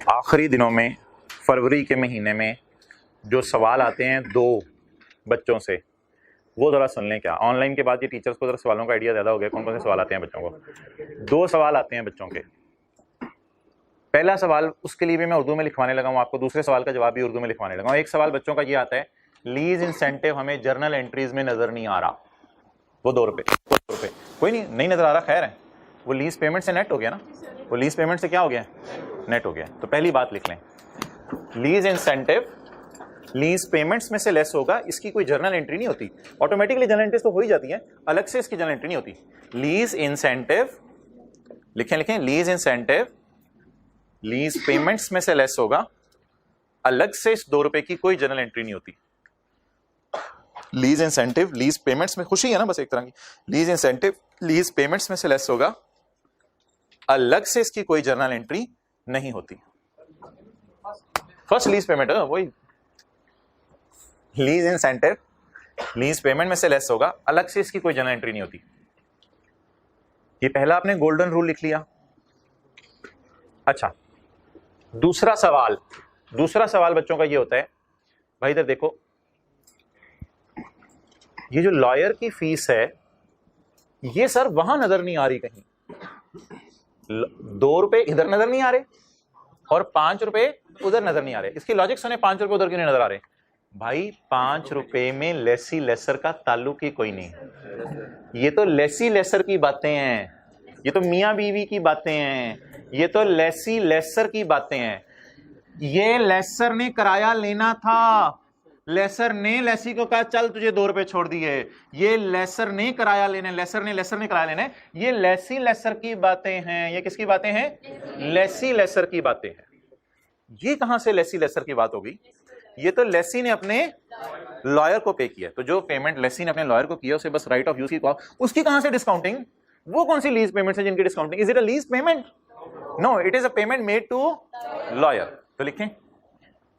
आखिरी दिनों में, फरवरी के महीने में जो सवाल आते हैं 2 बच्चों से, वो ज़रा सुन लें। क्या ऑनलाइन के बाद ये टीचर्स को ज़रा सवालों का आइडिया ज़्यादा हो गया, कौन कौन से सवाल आते हैं बच्चों को? 2 सवाल आते हैं बच्चों के। पहला सवाल, उसके लिए भी मैं उर्दू में लिखवाने लगा हूँ आपको, दूसरे सवाल का जवाब भी उर्दू में लिखवाने लगा हूँ। एक सवाल बच्चों का ये आता है, लीज इंसेंटिव हमें जर्नल एंट्रीज में नज़र नहीं आ रहा, वो 2 रुपये। कोई नहीं नज़र आ रहा, खैर है, वो लीज पेमेंट से नेट हो गया ना, वो लीज पेमेंट से क्या हो गया? नेट हो गया। तो पहली बात लिख लें, लीज इंसेंटिव लीज पेमेंट्स में से लेस होगा, इसकी कोई जर्नल एंट्री नहीं होती। ऑटोमेटिकली जर्नल एंट्रीज तो हो ही जाती है, अलग से इसकी जर्नल एंट्री नहीं होती। लीज इंसेंटिव लिखें, लीज इंसेंटिव लीज पेमेंट्स में से लेस होगा, अलग से इस 2 रुपए की कोई जर्नल एंट्री नहीं होती। लीज इंसेंटिव लीज पेमेंट्स में खुशी है ना, बस एक तरह की। लीज इंसेंटिव लीज पेमेंट्स में से लेस होगा, अलग से इसकी कोई जर्नल एंट्री नहीं होती। फर्स्ट लीज पेमेंट है वही, लीज इंसेंटिव लीज पेमेंट में से लेस होगा, अलग से इसकी कोई जर्नल एंट्री नहीं होती। ये पहला आपने गोल्डन रूल लिख लिया। अच्छा, दूसरा सवाल बच्चों का ये होता है, भाई इधर देखो, ये जो लॉयर की फीस है ये सर वहां नजर नहीं आ रही कहीं। 2 रुपए इधर नजर नहीं आ रहे और 5 रुपए उधर नजर नहीं आ रहे। इसकी लॉजिक सुने, 5 रुपए उधर क्यों नहीं नजर आ रहे? भाई 5 रुपए में लेसी लेसर का ताल्लुक ही कोई नहीं। ये तो लेसी लेसर की बातें हैं, ये तो मियां बीवी की बातें हैं, ये तो लेसी लेसर की बातें हैं। ये लेसर ने किराया लेना था, लेसर ने लेसी को कहा चल तुझे 2 रुपए छोड़ दिए। ये लेसर ने किराया लेना, लेसर ने किराया लेना है। ये लेसी लेसर की बातें हैं। ये किसकी बातें हैं? लेसी लेसर की बातें हैं। ये कहां से लेसी लेसर की बात होगी? ये तो लेसी ने अपने लॉयर को पे किया। तो जो पेमेंट लेसी ने अपने लॉयर को किया उसे बस राइट ऑफ यूज की, उसकी कहां से डिस्काउंटिंग? वो कौन सी लीज पेमेंट है जिनकी discounting? Is it a lease payment? No, it is a payment made to lawyer. तो लिखें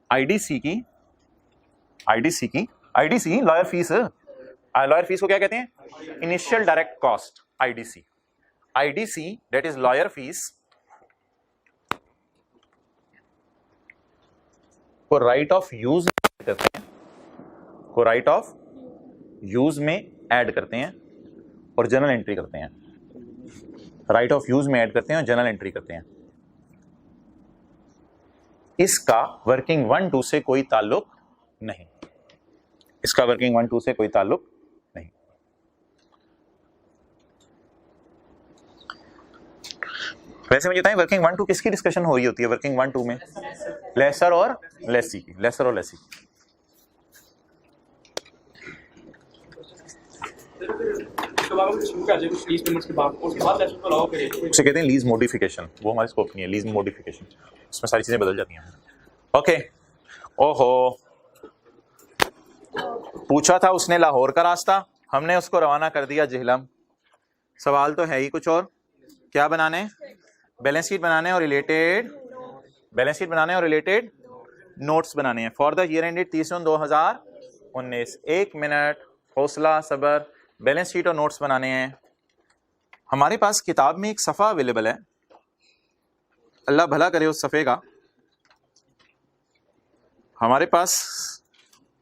IDC lawyer fees. Lawyer fees को क्या कहते हैं? Initial direct cost, IDC that is lawyer fees को राइट ऑफ यूज करते हैं, को राइट ऑफ यूज में ऐड करते हैं और जर्नल एंट्री करते हैं। राइट ऑफ यूज में ऐड करते हैं और जर्नल एंट्री करते हैं। इसका वर्किंग 1-2 से कोई ताल्लुक नहीं, इसका वर्किंग 1-2 से कोई ताल्लुक नहीं। वैसे मुझे बताएं वर्किंग 1-2 किसकी डिस्कशन हो रही होती है? वर्किंग 1-2 में लेसर और लेसी की, लेसर और लेसी की। उसे कहते हैं लीज मॉडिफिकेशन। वो हमारे स्कोप नहीं है, लीज मॉडिफिकेशन, उसमें सारी चीजें बदल जाती हैं। ओके, ओहो, पूछा था उसने लाहौर का रास्ता, हमने उसको रवाना कर दिया जेहलम। सवाल तो है ही कुछ और। क्या बनाने? बैलेंस शीट बनाने और रिलेटेड नोट्स बनाने हैं for the year ended 30/9/2019। 1 minute हौसला सबर, बैलेंस शीट और नोट्स बनाने हैं। हमारे पास किताब में एक सफ़ा अवेलेबल है, अल्लाह भला करे उस सफ़े का। हमारे पास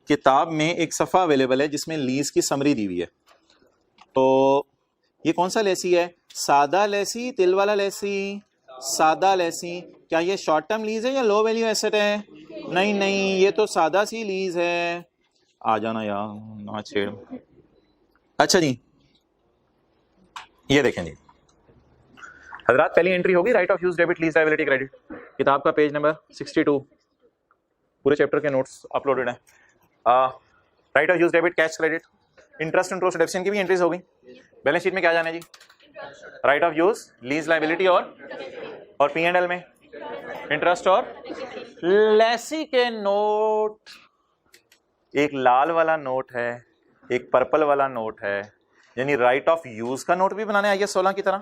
किताब में एक सफ़ा अवेलेबल है जिसमें लीज की समरी दी हुई है। तो ये कौन सा लेसी है? सादा लेसी, तिल वाला लेसी, सादा लेसी। क्या ये शॉर्ट टर्म लीज है या लो वैल्यू एसेट है? नहीं, ये तो सादा सी लीज है। आ जाना यार, ना छेड़। अच्छा जी, ये देखें जी हजरात, पहली एंट्री होगी right of use debit lease liability credit. किताब का पेज नंबर 62, पूरे चैप्टर के नोट्स अपलोडेड है। Right of use debit, cash credit, interest इंट्रोस्ट डिडक्शन की भी एंट्रीज होगी। बैलेंस शीट में क्या जाना है जी? Right of use, lease liability और P&L में इंटरेस्ट और लेसी के नोट। एक लाल वाला नोट है, एक पर्पल वाला नोट है, यानी राइट ऑफ यूज का नोट भी बनाने IAS 16 की तरह।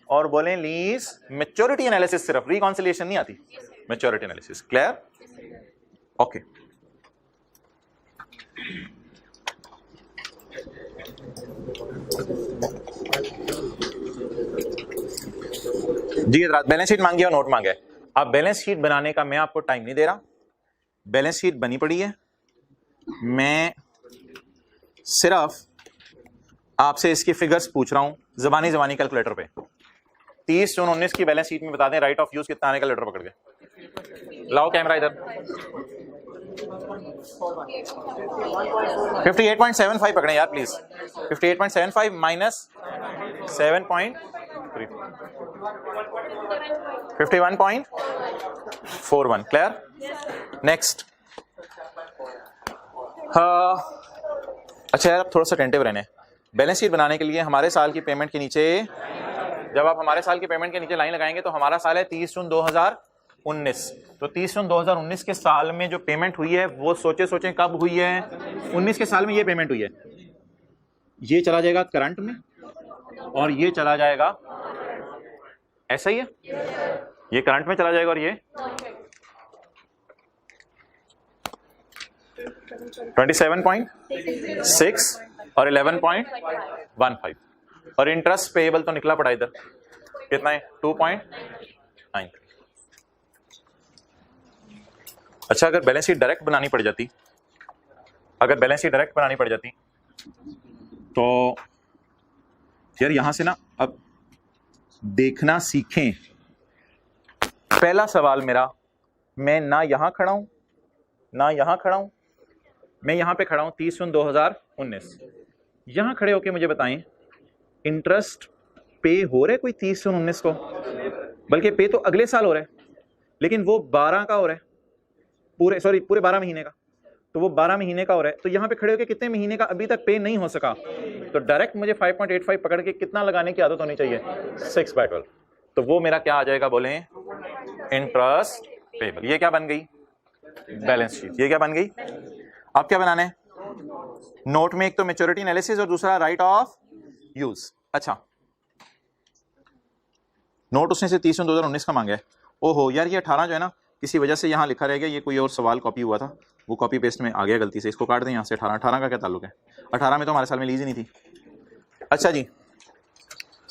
और बोले लीज मैच्योरिटी एनालिसिस, सिर्फ रिकॉन्सिलिएशन नहीं आती, मैच्योरिटी एनालिसिस। क्लियर? ओके। जी हजरात, बैलेंस शीट मांगी और नोट मांगे। अब बैलेंस शीट बनाने का मैं आपको टाइम नहीं दे रहा, बैलेंस शीट बनी पड़ी है। मैं सिर्फ आपसे इसकी फिगर्स पूछ रहा हूं जबानी कैलकुलेटर पे। 30 जून 19 की बैलेंस शीट में बता दें राइट ऑफ यूज कितना आने का, लेटर पकड़ के लाओ कैमरा इधर। 58.75 पकड़े यार प्लीज। 58.75 माइनस 7.3, 51.41। क्लियर? नेक्स्ट हाँ अच्छा यार, अब थोड़ा सा टेंटिव रहने। बैलेंस शीट बनाने के लिए हमारे साल की पेमेंट के नीचे, जब आप हमारे साल की पेमेंट के नीचे लाइन लगाएंगे तो हमारा साल है 30 जून 2019। तो 30 जून 2019 के साल में जो पेमेंट हुई है वो सोचे कब हुई है, 19 के साल में ये पेमेंट हुई है। ये चला जाएगा करंट में और ये चला जाएगा, ऐसा ही है, ये करंट में चला जाएगा और ये 27.6 और 11.15 और इंटरेस्ट पेएबल तो निकला पड़ा इधर कितना है 2.9। अच्छा अगर बैलेंस शीट डायरेक्ट बनानी पड़ जाती, तो यार यहां से ना अब देखना सीखें। पहला सवाल मेरा, मैं ना यहां खड़ा हूं ना यहां खड़ा हूं, मैं यहां पे खड़ा हूं 30 जून 2019। यहां खड़े होके मुझे बताएं इंटरेस्ट पे हो रहा है कोई 30 जून 19 को, बल्कि पे तो अगले साल हो रहा है, लेकिन वो 12 का हो रहा है, पूरे 12 महीने का, तो वो 12 महीने का हो रहा है। तो यहां पे खड़े होके कितने महीने का अभी तक पे नहीं हो सका, तो डायरेक्ट मुझे 5.85 पकड़ के कितना लगाने की आदत होनी चाहिए, 6/12। तो वो मेरा क्या आ जाएगा, बोले इंटरेस्ट पेएबल। ये क्या बन गई, बैलेंस शीट। ये क्या बन गई, अब क्या बनाना है, नोट में एक तो मैच्योरिटी एनालिसिस और दूसरा राइट ऑफ यूज। अच्छा नोट उसने से 30 जून 2019 का मांगा है। ओहो यार ये 18 जो है ना किसी वजह से यहाँ लिखा रह गया, ये कोई और सवाल कॉपी हुआ था, वो कॉपी पेस्ट में आ गया गलती से, इसको काट दें यहाँ से। 18 का क्या ताल्लुक है, 18 में तो हमारे साल में लीज ही नहीं थी। अच्छा जी,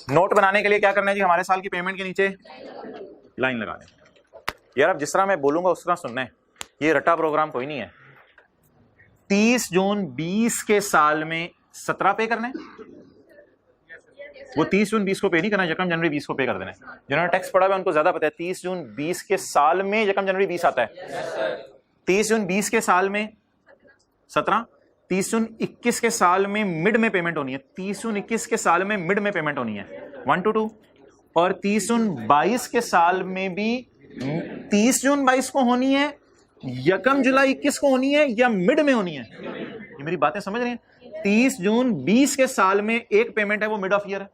नोट बनाने के लिए क्या करना है जी, हमारे साल की पेमेंट के नीचे लाइन लगा दें। यार अब जिस तरह मैं बोलूंगा उस तरह सुनना है, ये रटा प्रोग्राम कोई नहीं है। 30 जून 20 के साल में 17 पे करना है, वो 30 जून 20 को पे नहीं करना, यकम जनवरी 20 को पे कर देना है। जिन्होंने टैक्स पढ़ा हुआ उनको ज्यादा पता है, 30 जून 20 के साल में यकम जनवरी 20 आता है। 30 जून 20 के साल में 17, 30 जून 21 के साल में मिड में पेमेंट होनी है, 30 जून 21 के साल में मिड में पेमेंट होनी है 1 to 2, और 30 जून 22 के साल में भी 30 जून 22 को होनी है, यकम जुलाई 21 को होनी है, या मिड में होनी है। ये मेरी बातें समझ रहे हैं। 30 जून 20 के साल में एक पेमेंट है, वो मिड ऑफ ईयर है।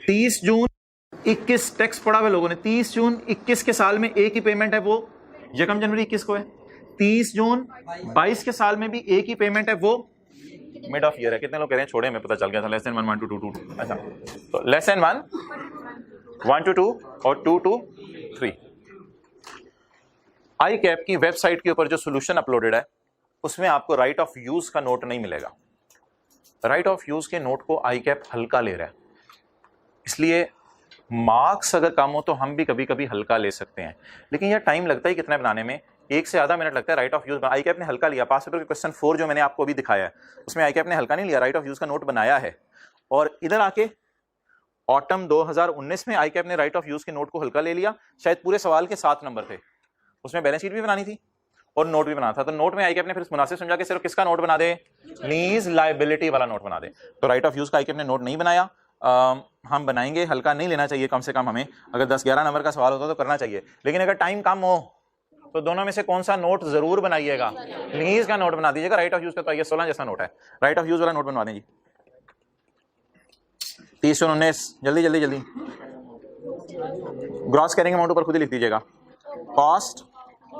30 जून 21 टैक्स पढ़ा हुआ लोगों ने, 30 जून 21 के साल में एक ही पेमेंट है, वो यकम जनवरी 21 को है। 30 जून 22 के साल में भी एक ही पेमेंट है, वो मिड ऑफ ईयर है। कितने लोग कह रहे हैं छोड़े, हमें पता चल गया था, लेस देन 1 1 2 2 2। अच्छा तो लेस देन 1 1 to 2 और 2 to 3। आई कैप की वेबसाइट के ऊपर जो सोल्यूशन अपलोडेड है उसमें आपको राइट ऑफ यूज का नोट नहीं मिलेगा। राइट ऑफ यूज के नोट को आई कैप हल्का ले रहा है, इसलिए मार्क्स अगर कम हो तो हम भी कभी कभी हल्का ले सकते हैं, लेकिन यह टाइम लगता है कितना बनाने में, 1 से आधा मिनट लगता है। Right of use I cap ने हल्का लिया। पास पेपर के क्वेश्चन 4 जो मैंने आपको अभी दिखाया है उसमें आई कैप ने हल्का नहीं लिया, राइट ऑफ यूज का नोट बनाया है। और इधर आके ऑटम 2019 में आई कैप ने राइट ऑफ यूज के नोट को हल्का ले लिया। शायद पूरे सवाल के 7 नंबर थे, उसमें बैलेंस शीट भी बनानी थी और नोट भी बनाना था। तो नोट में आई कैप ने फिर मुनासिब समझा के सिर्फ किसका नोट बना दे, लीज लायबिलिटी वाला नोट बना दे। तो राइट ऑफ यूज का आई कैप ने नोट नहीं बनाया। हम बनाएंगे, हल्का नहीं लेना चाहिए, कम से कम हमें अगर 10-11 नंबर का सवाल होता तो करना चाहिए, लेकिन अगर टाइम कम हो तो दोनों में से कौन सा नोट जरूर बनाइएगा, लीज का नोट बना दीजिएगा। राइट ऑफ यूज का तो ये 16 जैसा नोट है, राइट ऑफ यूज वाला नोट बनवा दें जी। 30 जून 19, जल्दी जल्दी जल्दी। ग्रॉस कैरिंग अमाउंट ऊपर खुद ही लिख दीजिएगा, कॉस्ट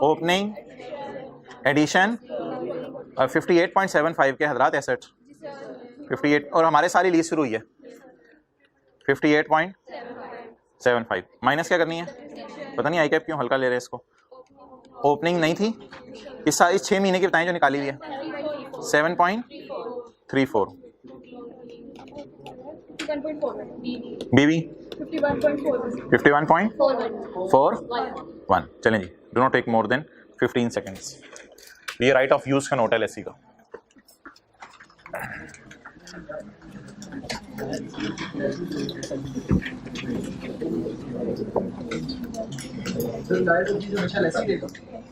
ओपनिंग एडिशन 58.75 के हजरात एसेट 58, और हमारे सारी लीज शुरू हुई है 58.75 माइनस क्या करनी है, पता नहीं आई कैप क्यों हल्का ले रहे हैं इसको। ओपनिंग नहीं थी, इस 6 महीने की बताएं जो निकाली हुई है 7.34, बीवी 51.41। चलें जी, do not take more than 15 seconds. ये राइट ऑफ यूज का नोट है लेसी का।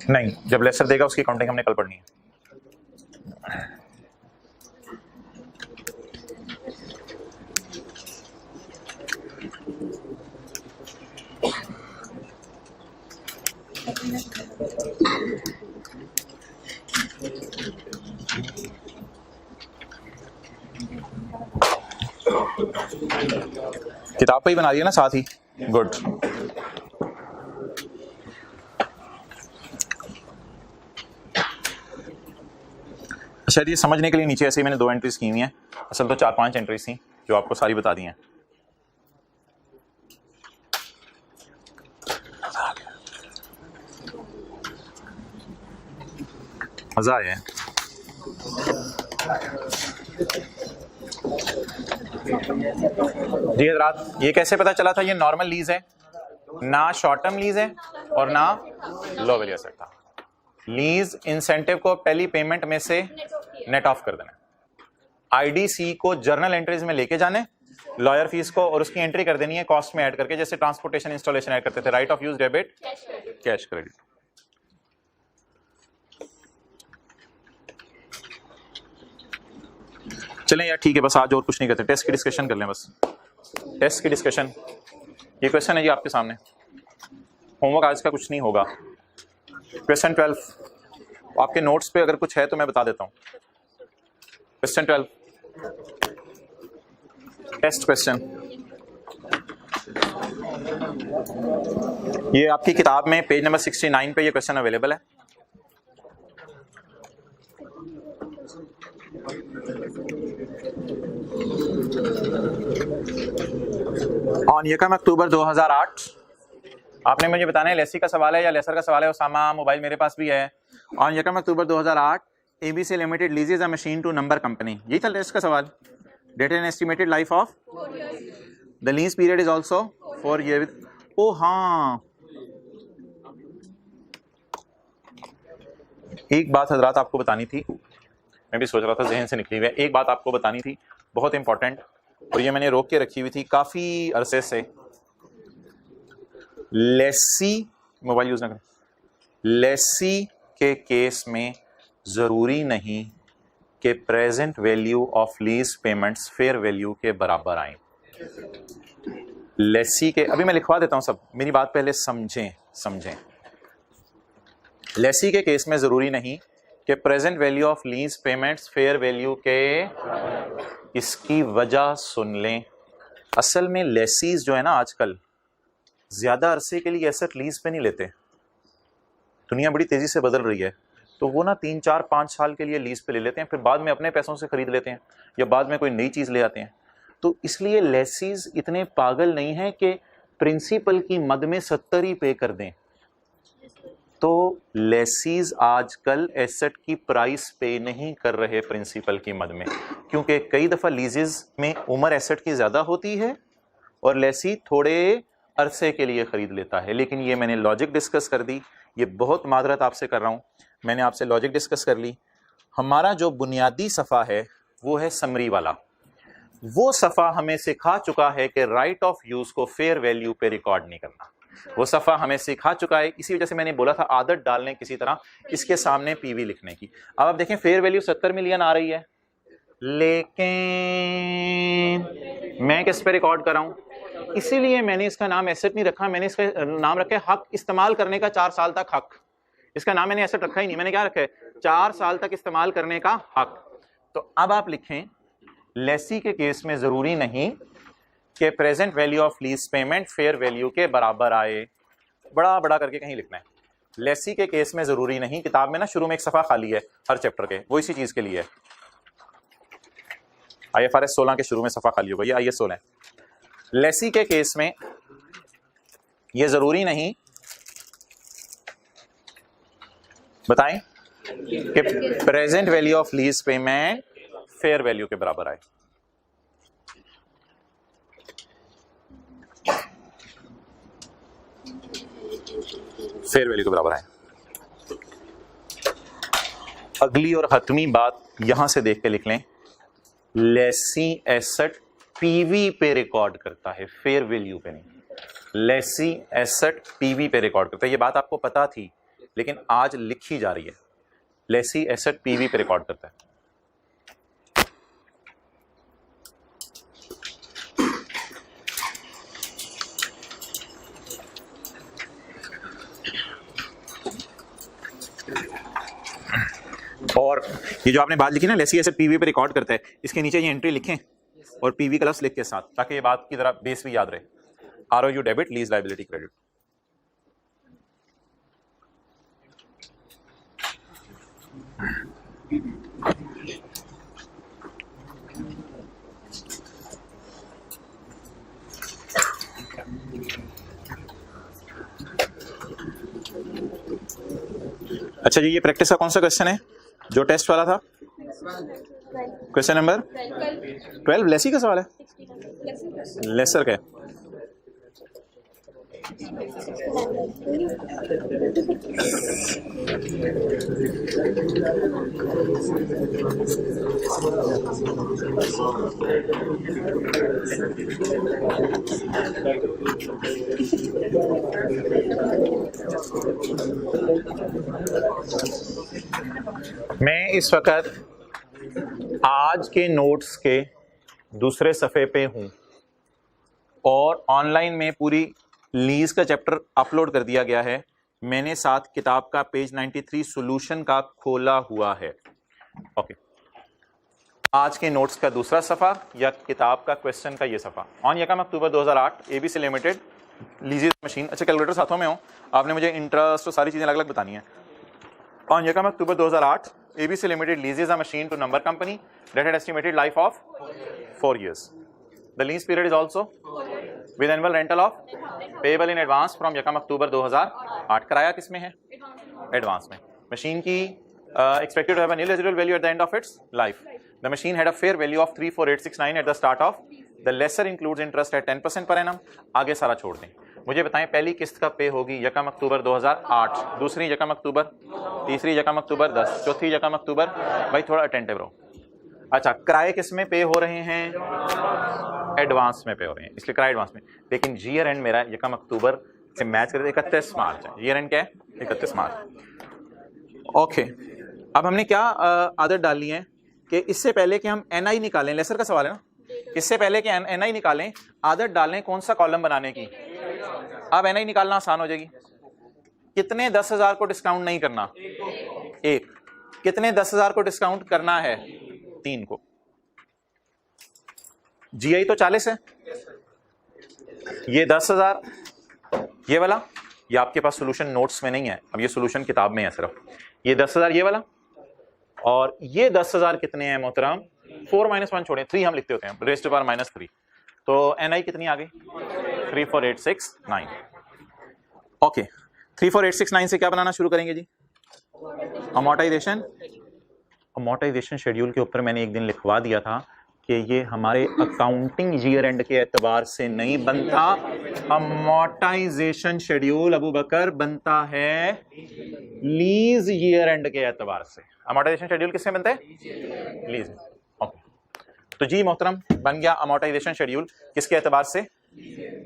नहीं, जब लेसर देगा उसकी काउंटिंग हमने कल पढ़नी है। किताब पे ही बना दिया ना साथ ही, गुड। शायद ये समझने के लिए नीचे ऐसे ही मैंने 2 एंट्रीज की हुई हैं, असल तो 4-5 एंट्रीज थी जो आपको सारी बता दी हैं। मजा आया है। जी हजरात, ये कैसे पता चला था? ये नॉर्मल लीज है, ना शॉर्ट टर्म लीज है और ना लो वैल्यू एसेट था। लीज इंसेंटिव को पहली पेमेंट में से नेट ऑफ कर देना, आईडीसी को जर्नल एंट्रीज में लेके जाने, लॉयर फीस को और उसकी एंट्री कर देनी है कॉस्ट में ऐड करके, जैसे ट्रांसपोर्टेशन इंस्टॉलेशन ऐड करते थे, right of use debit cash credit. चलें यार ठीक है, बस आज और कुछ नहीं करते, टेस्ट की डिस्कशन कर लें बस। टेस्ट की डिस्कशन, ये क्वेश्चन है जी आपके सामने, होमवर्क आज का कुछ नहीं होगा। क्वेश्चन 12 आपके नोट्स पे अगर कुछ है तो मैं बता देता हूं। क्वेश्चन 12 टेस्ट क्वेश्चन, ये आपकी किताब में पेज नंबर 69 पे ये क्वेश्चन अवेलेबल है। ऑन यकम अक्टूबर 2008, आपने मुझे बताना है लेसी का सवाल है या लेसर का सवाल है। उसामा, मोबाइल मेरे पास भी है। ऑन यकम October 2008 ABC limited leases a machine to number company, यही था लेस का सवाल। Date and estimated life of the lease period is also 4 year. ओ हाँ, एक बात हजरात आपको बतानी थी, मैं भी सोच रहा था जहन से निकली हुई है। एक बात आपको बतानी थी बहुत इंपॉर्टेंट, और ये मैंने रोक के रखी हुई थी काफी अरसे से। लेसी, मोबाइल यूज ना करें, लेसी के केस में जरूरी नहीं कि present value of lease payments fair value के बराबर आए। लेसी के, अभी मैं लिखवा देता हूं सब, मेरी बात पहले समझें। लेसी के केस में जरूरी नहीं कि present value of lease payments fair value के, इसकी वजह सुन लें। असल में लेसीज जो है ना आजकल ज्यादा अरसे के लिए एसेट लीज पे नहीं लेते, दुनिया बड़ी तेजी से बदल रही है, तो वो ना 3, 4, 5 साल के लिए लीज पे ले लेते हैं, फिर बाद में अपने पैसों से खरीद लेते हैं या बाद में कोई नई चीज ले आते हैं। तो इसलिए लेसीज इतने पागल नहीं है कि प्रिंसिपल की मद में 70 ही पे कर दें। तो लेसीज आजकल एसेट की प्राइस पे नहीं कर रहे प्रिंसिपल की मद में, क्योंकि कई दफा लीजेस में उम्र एसेट की ज्यादा होती है और लेसी थोड़े अरसे के लिए खरीद लेता है। लेकिन ये मैंने लॉजिक डिस्कस कर दी, ये बहुत मादरत आपसे कर रहा हूँ, मैंने आपसे लॉजिक डिस्कस कर ली। हमारा जो बुनियादी सफ़ा है वो है समरी वाला, वो सफ़ा हमें सिखा चुका है कि राइट ऑफ यूज़ को फेयर वैल्यू पे रिकॉर्ड नहीं करना, वो सफ़ा हमें सिखा चुका है। इसी वजह से मैंने बोला था आदत डालने किसी तरह इसके सामने पीवी लिखने की। अब आप देखें फेयर वैल्यू 70 मिलियन आ रही है, लेकिन मैं किस पे रिकॉर्ड कर रहा हूँ, इसीलिए मैंने इसका नाम एसेट नहीं रखा, मैंने इसका नाम रखा है हक इस्तेमाल करने का 4 साल तक हक। इसका नाम मैंने एसेट रखा ही नहीं, मैंने क्या रखा है 4 साल तक इस्तेमाल करने का हक। तो अब आप लिखें लेसी के केस में जरूरी नहीं कि present value of lease payment fair value के बराबर आए, बड़ा बड़ा करके कहीं लिखना है। लेसी के केस में जरूरी नहीं, किताब में ना शुरू में एक सफा खाली है हर चैप्टर के, वो इसी चीज के लिए है। IFRS 16 के शुरू में सफा खाली होगा, ये IS 16 है। लेसी के केस में ये जरूरी नहीं, बताएं, कि present value of lease payment fair value के बराबर आए। फेयर वैल्यू के बराबर आए। अगली और हतमी बात यहां से देख के लिख लें, लेसी एसेट पीवी पे रिकॉर्ड करता है, फेयर वैल्यू पे नहीं। लेसी एसेट पीवी पे रिकॉर्ड करता है, ये बात आपको पता थी लेकिन आज लिखी जा रही है। लेसी एसेट पीवी पे रिकॉर्ड करता है। और ये जो आपने बात लिखी ना लेसी एसेट पीवी पे रिकॉर्ड करता है, इसके नीचे ये एंट्री लिखें, और पीवी का लफ्ज लिख के साथ, ताकि ये बात की जरा बेस भी याद रहे। ROU debit, lease liability credit. अच्छा जी, ये प्रैक्टिस का कौन सा क्वेश्चन है जो टेस्ट वाला था? क्वेश्चन नंबर 12 लेसी का सवाल है, लेसर का है। मैं इस वक्त आज के नोट्स के दूसरे सफ़े पे हूं और ऑनलाइन में पूरी लीज का चैप्टर अपलोड कर दिया गया है। मैंने साथ किताब का पेज 93 सॉल्यूशन का खोला हुआ है। ओके, आज के नोट्स का दूसरा सफ़ा या किताब का क्वेश्चन का ये सफ़ा। ऑन यकम October 2008 ABC limited leases machine. अच्छा, कैलकुलेटर साथों में हो, आपने मुझे इंटरेस्ट और सारी चीज़ें अलग अलग बतानी है। ऑन यकम October 2008 ABC Limited leases a machine to number company that had estimated life of 4 years. The lease period is also with annual rental of payable in advance from यकम अक्टूबर 2008। किराया किस में है? एडवांस में। Machine की expected to have a nil residual value at the end of its life. The machine had a fair value of 34869 at the start of. The lesser includes interest at 10% per annum। आगे सारा छोड़ दें। मुझे बताएं पहली किस्त कब पे होगी? यकम अक्टूबर 2008, दूसरी यकम अक्टूबर, तीसरी यकम अक्टूबर 10, चौथी यकम अक्टूबर। भाई थोड़ा अटेंटिव रहो। अच्छा, किराए किस में पे हो रहे हैं? एडवांस में पे हो रहे हैं, इसलिए किराया एडवांस में। लेकिन ईयर एंड मेरा यकम अक्टूबर से मैच करते 31 मार्च है। ईयर एंड क्या है? 31 मार्च। ओके, अब हमने क्या आदत डाली है कि इससे पहले कि हम NI निकालें, लेसर का सवाल है ना, इससे पहले कि NI निकालें आदत डालें कौन सा कॉलम बनाने की। अब NI निकालना आसान हो जाएगी। कितने 10,000 को डिस्काउंट नहीं करना? 1। कितने 10,000 को डिस्काउंट करना है? 3 को। GI तो 40 है, ये 10,000, ये वाला, ये आपके पास सोल्यूशन नोट्स में नहीं है, अब ये सोल्यूशन किताब में है सिर्फ। ये 10,000 ये वाला, और ये 10,000 कितने हैं मोहतरम? 4 - 1 छोड़ें, 3 हम लिखते होते हैं, रेज़ टू पावर -3। तो NI कितनी आ गई? 34869। ओके, 34869 से क्या बनाना शुरू करेंगे जी? अमोर्टाइजेशन शेड्यूल के ऊपर मैंने एक दिन लिखवा दिया था कि ये हमारे अकाउंटिंग ईयर एंड के एतबार से नहीं बनता। अमोर्टाइजेशन शेड्यूल अबू बकर बनता है लीज ईयर एंड के एतबार से। अमोर्टाइजेशन शेड्यूल किससे बनता है? लीज। ओके, तो जी मोहतरम बन गया अमोर्टाइजेशन शेड्यूल किसके एतबार से?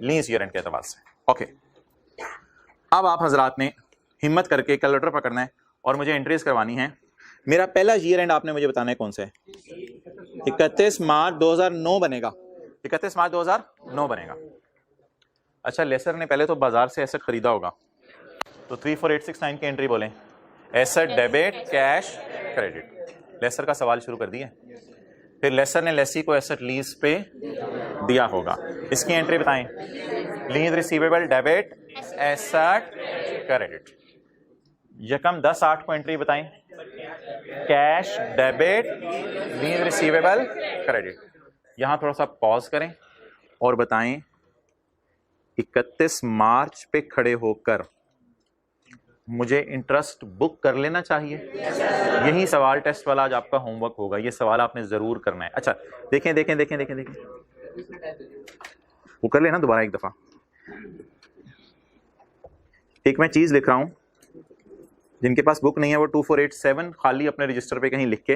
लीज ईयर एंड के एतबार से। ओके, अब आप हजरात ने हिम्मत करके कैलकुलेटर पकड़ना है और मुझे एंट्रीज करवानी है। मेरा पहला ईयर एंड आपने मुझे बताना है कौन सा है? 31 मार्च 2009 बनेगा। 31 मार्च 2009 बनेगा। अच्छा, लेसर ने पहले तो बाजार से एसेट खरीदा होगा, तो 34869 की एंट्री बोलें। Asset debit, cash, credit. Lessor का सवाल शुरू कर दिया। फिर लेसर ने लेसी को एसेट लीज पे दिया होगा, इसकी एंट्री बताएं। Lease receivable debit, asset credit. यकम 10/8 को एंट्री बताएं। Cash debit, lease receivable credit. यहां थोड़ा सा पॉज करें और बताएं 31 मार्च पे खड़े होकर मुझे इंटरेस्ट बुक कर लेना चाहिए। यही सवाल टेस्ट वाला आज आपका होमवर्क होगा, ये सवाल आपने जरूर करना है। अच्छा देखें देखें देखें देखें देखें, वो कर लेना दोबारा एक दफा। एक मैं चीज लिख रहा हूं, जिनके पास बुक नहीं है वो 2487 खाली अपने रजिस्टर पे कहीं लिख के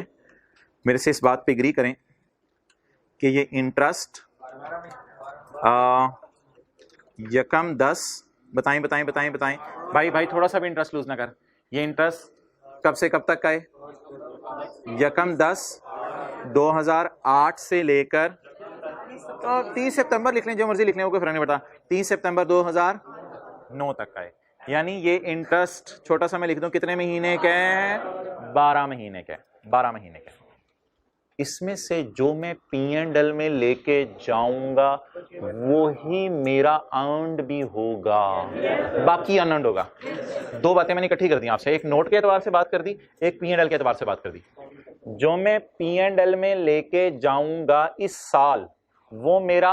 मेरे से इस बात पे एग्री करें कि ये इंटरेस्ट यकम 10 बताएं बताएं बताएं बताएं भाई भाई थोड़ा सा भी इंटरेस्ट लूज ना कर। ये इंटरेस्ट कब से कब तक का है? यकम 10 2008 से लेकर तो 30 सितंबर लिख लें, जो मर्जी लिख लें, वो कोई फर्क नहीं पड़ता। 30 सितंबर 2009 तक का है। यानी ये इंटरेस्ट छोटा सा मैं लिख दूं कितने महीने का है? 12 महीने का। 12 महीने का। इसमें से जो मैं P&L में लेके जाऊंगा वो ही मेरा अर्न्ड भी होगा, बाकी अनअर्न्ड होगा। दो बातें मैंने इकट्ठी कर दी आपसे, एक नोट के एतबार से बात कर दी, एक P&L के एतबार से बात कर दी। जो मैं P&L में लेके जाऊंगा इस साल वो मेरा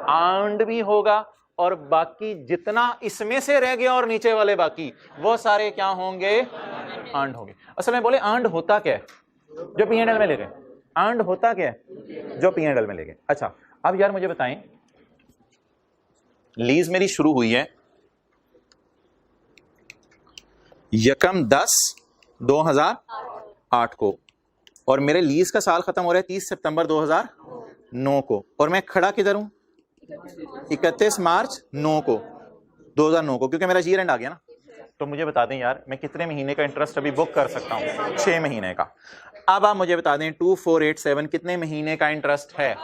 अर्न्ड भी होगा, और बाकी जितना इसमें से रह गया और नीचे वाले बाकी वो सारे क्या होंगे, अर्न्ड होंगे। असल में बोले अर्न्ड होता क्या है जो P&L में ले गए, अर्न्ड होता क्या है जो P&L में ले गए। अच्छा अब यार मुझे बताएं, लीज मेरी शुरू हुई है 1/10/2008 को, और मेरे लीज का साल खत्म हो रहा है 30 सितंबर 2009 को, और मैं खड़ा किधर हूं, 31 मार्च 2009 को, क्योंकि मेरा ईयर एंड आ गया ना। तो मुझे बता दें यार मैं कितने महीने का इंटरेस्ट अभी बुक कर सकता हूं, 6 महीने का। अब आप मुझे बता दें 2487 कितने महीने का इंटरेस्ट है,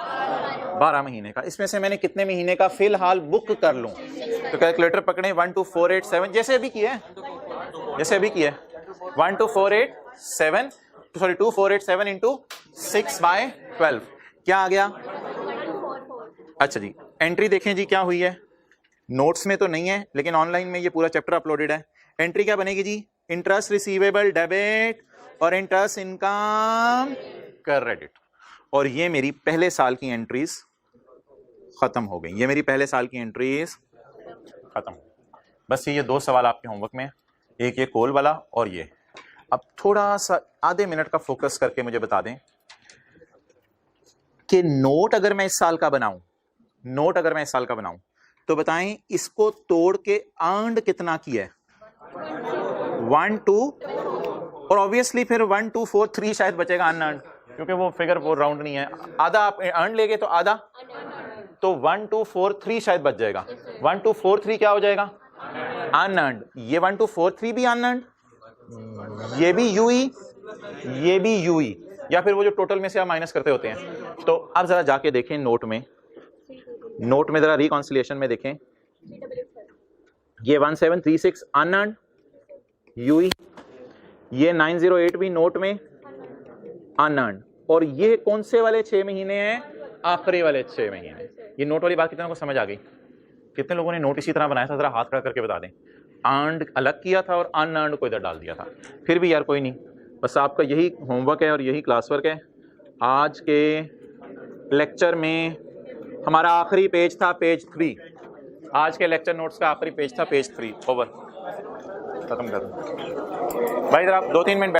12 महीने का। इसमें से मैंने कितने महीने का फिलहाल बुक कर लूं, तो कैलकुलेटर पकड़े 12487, जैसे अभी किया है, जैसे अभी किया है 2487 इंटू 6/12 क्या आ गया। अच्छा जी एंट्री देखें जी क्या हुई है, नोट्स में तो नहीं है लेकिन ऑनलाइन में ये पूरा चैप्टर अपलोडेड है। एंट्री क्या बनेगी जी, इंटरेस्ट रिसीवेबल डेबिट और इंटरेस्ट इनकम क्रेडिट, और ये मेरी पहले साल की एंट्रीज खत्म हो गई, ये मेरी पहले साल की एंट्रीज खत्म। बस ये 2 सवाल आपके होमवर्क में, एक ये कोल वाला और ये। अब थोड़ा सा आधे मिनट का फोकस करके मुझे बता दें कि नोट अगर मैं इस साल का बनाऊं, नोट अगर मैं इस साल का बनाऊं तो बताएं इसको तोड़ के अर्न्ड कितना किया है, 1 2, और ऑब्वियसली फिर 1 2 4 3 शायद बचेगा अनअर्न्ड, क्योंकि वो फिगर वो राउंड नहीं है। आधा आप अर्न लेंगे तो आधा, तो 1 2 4 3 शायद बच जाएगा। 1 2 4 3 क्या हो जाएगा, अनअर्न्ड। ये 1 2 4 3 भी अनअर्न्ड, ये भी यूई, ये भी यूई, या फिर वो जो टोटल में से आप माइनस करते होते हैं। तो अब जरा जाके देखें नोट में, नोट में जरा रिकॉन्सिलिएशन में देखें, ये 1736 अनअर्न्ड यूई, ये 908 भी नोट में अनअर्न्ड, और ये कौन से वाले 6 महीने हैं, आखिरी वाले 6 महीने। ये नोट वाली बात कितने को समझ आ गई, कितने लोगों ने नोट इसी तरह बनाया था, जरा हाथ खड़ा करके बता दें। अर्न्ड अलग किया था और अनअर्न्ड को इधर डाल दिया था। फिर भी यार कोई नहीं, बस आपका यही होमवर्क है और यही क्लास वर्क है। आज के लेक्चर में हमारा आखिरी पेज था पेज 3, आज के लेक्चर नोट्स का आखिरी पेज था पेज 3। ओवर, खत्म कर दो भाई, इधर आप 2-3 मिनट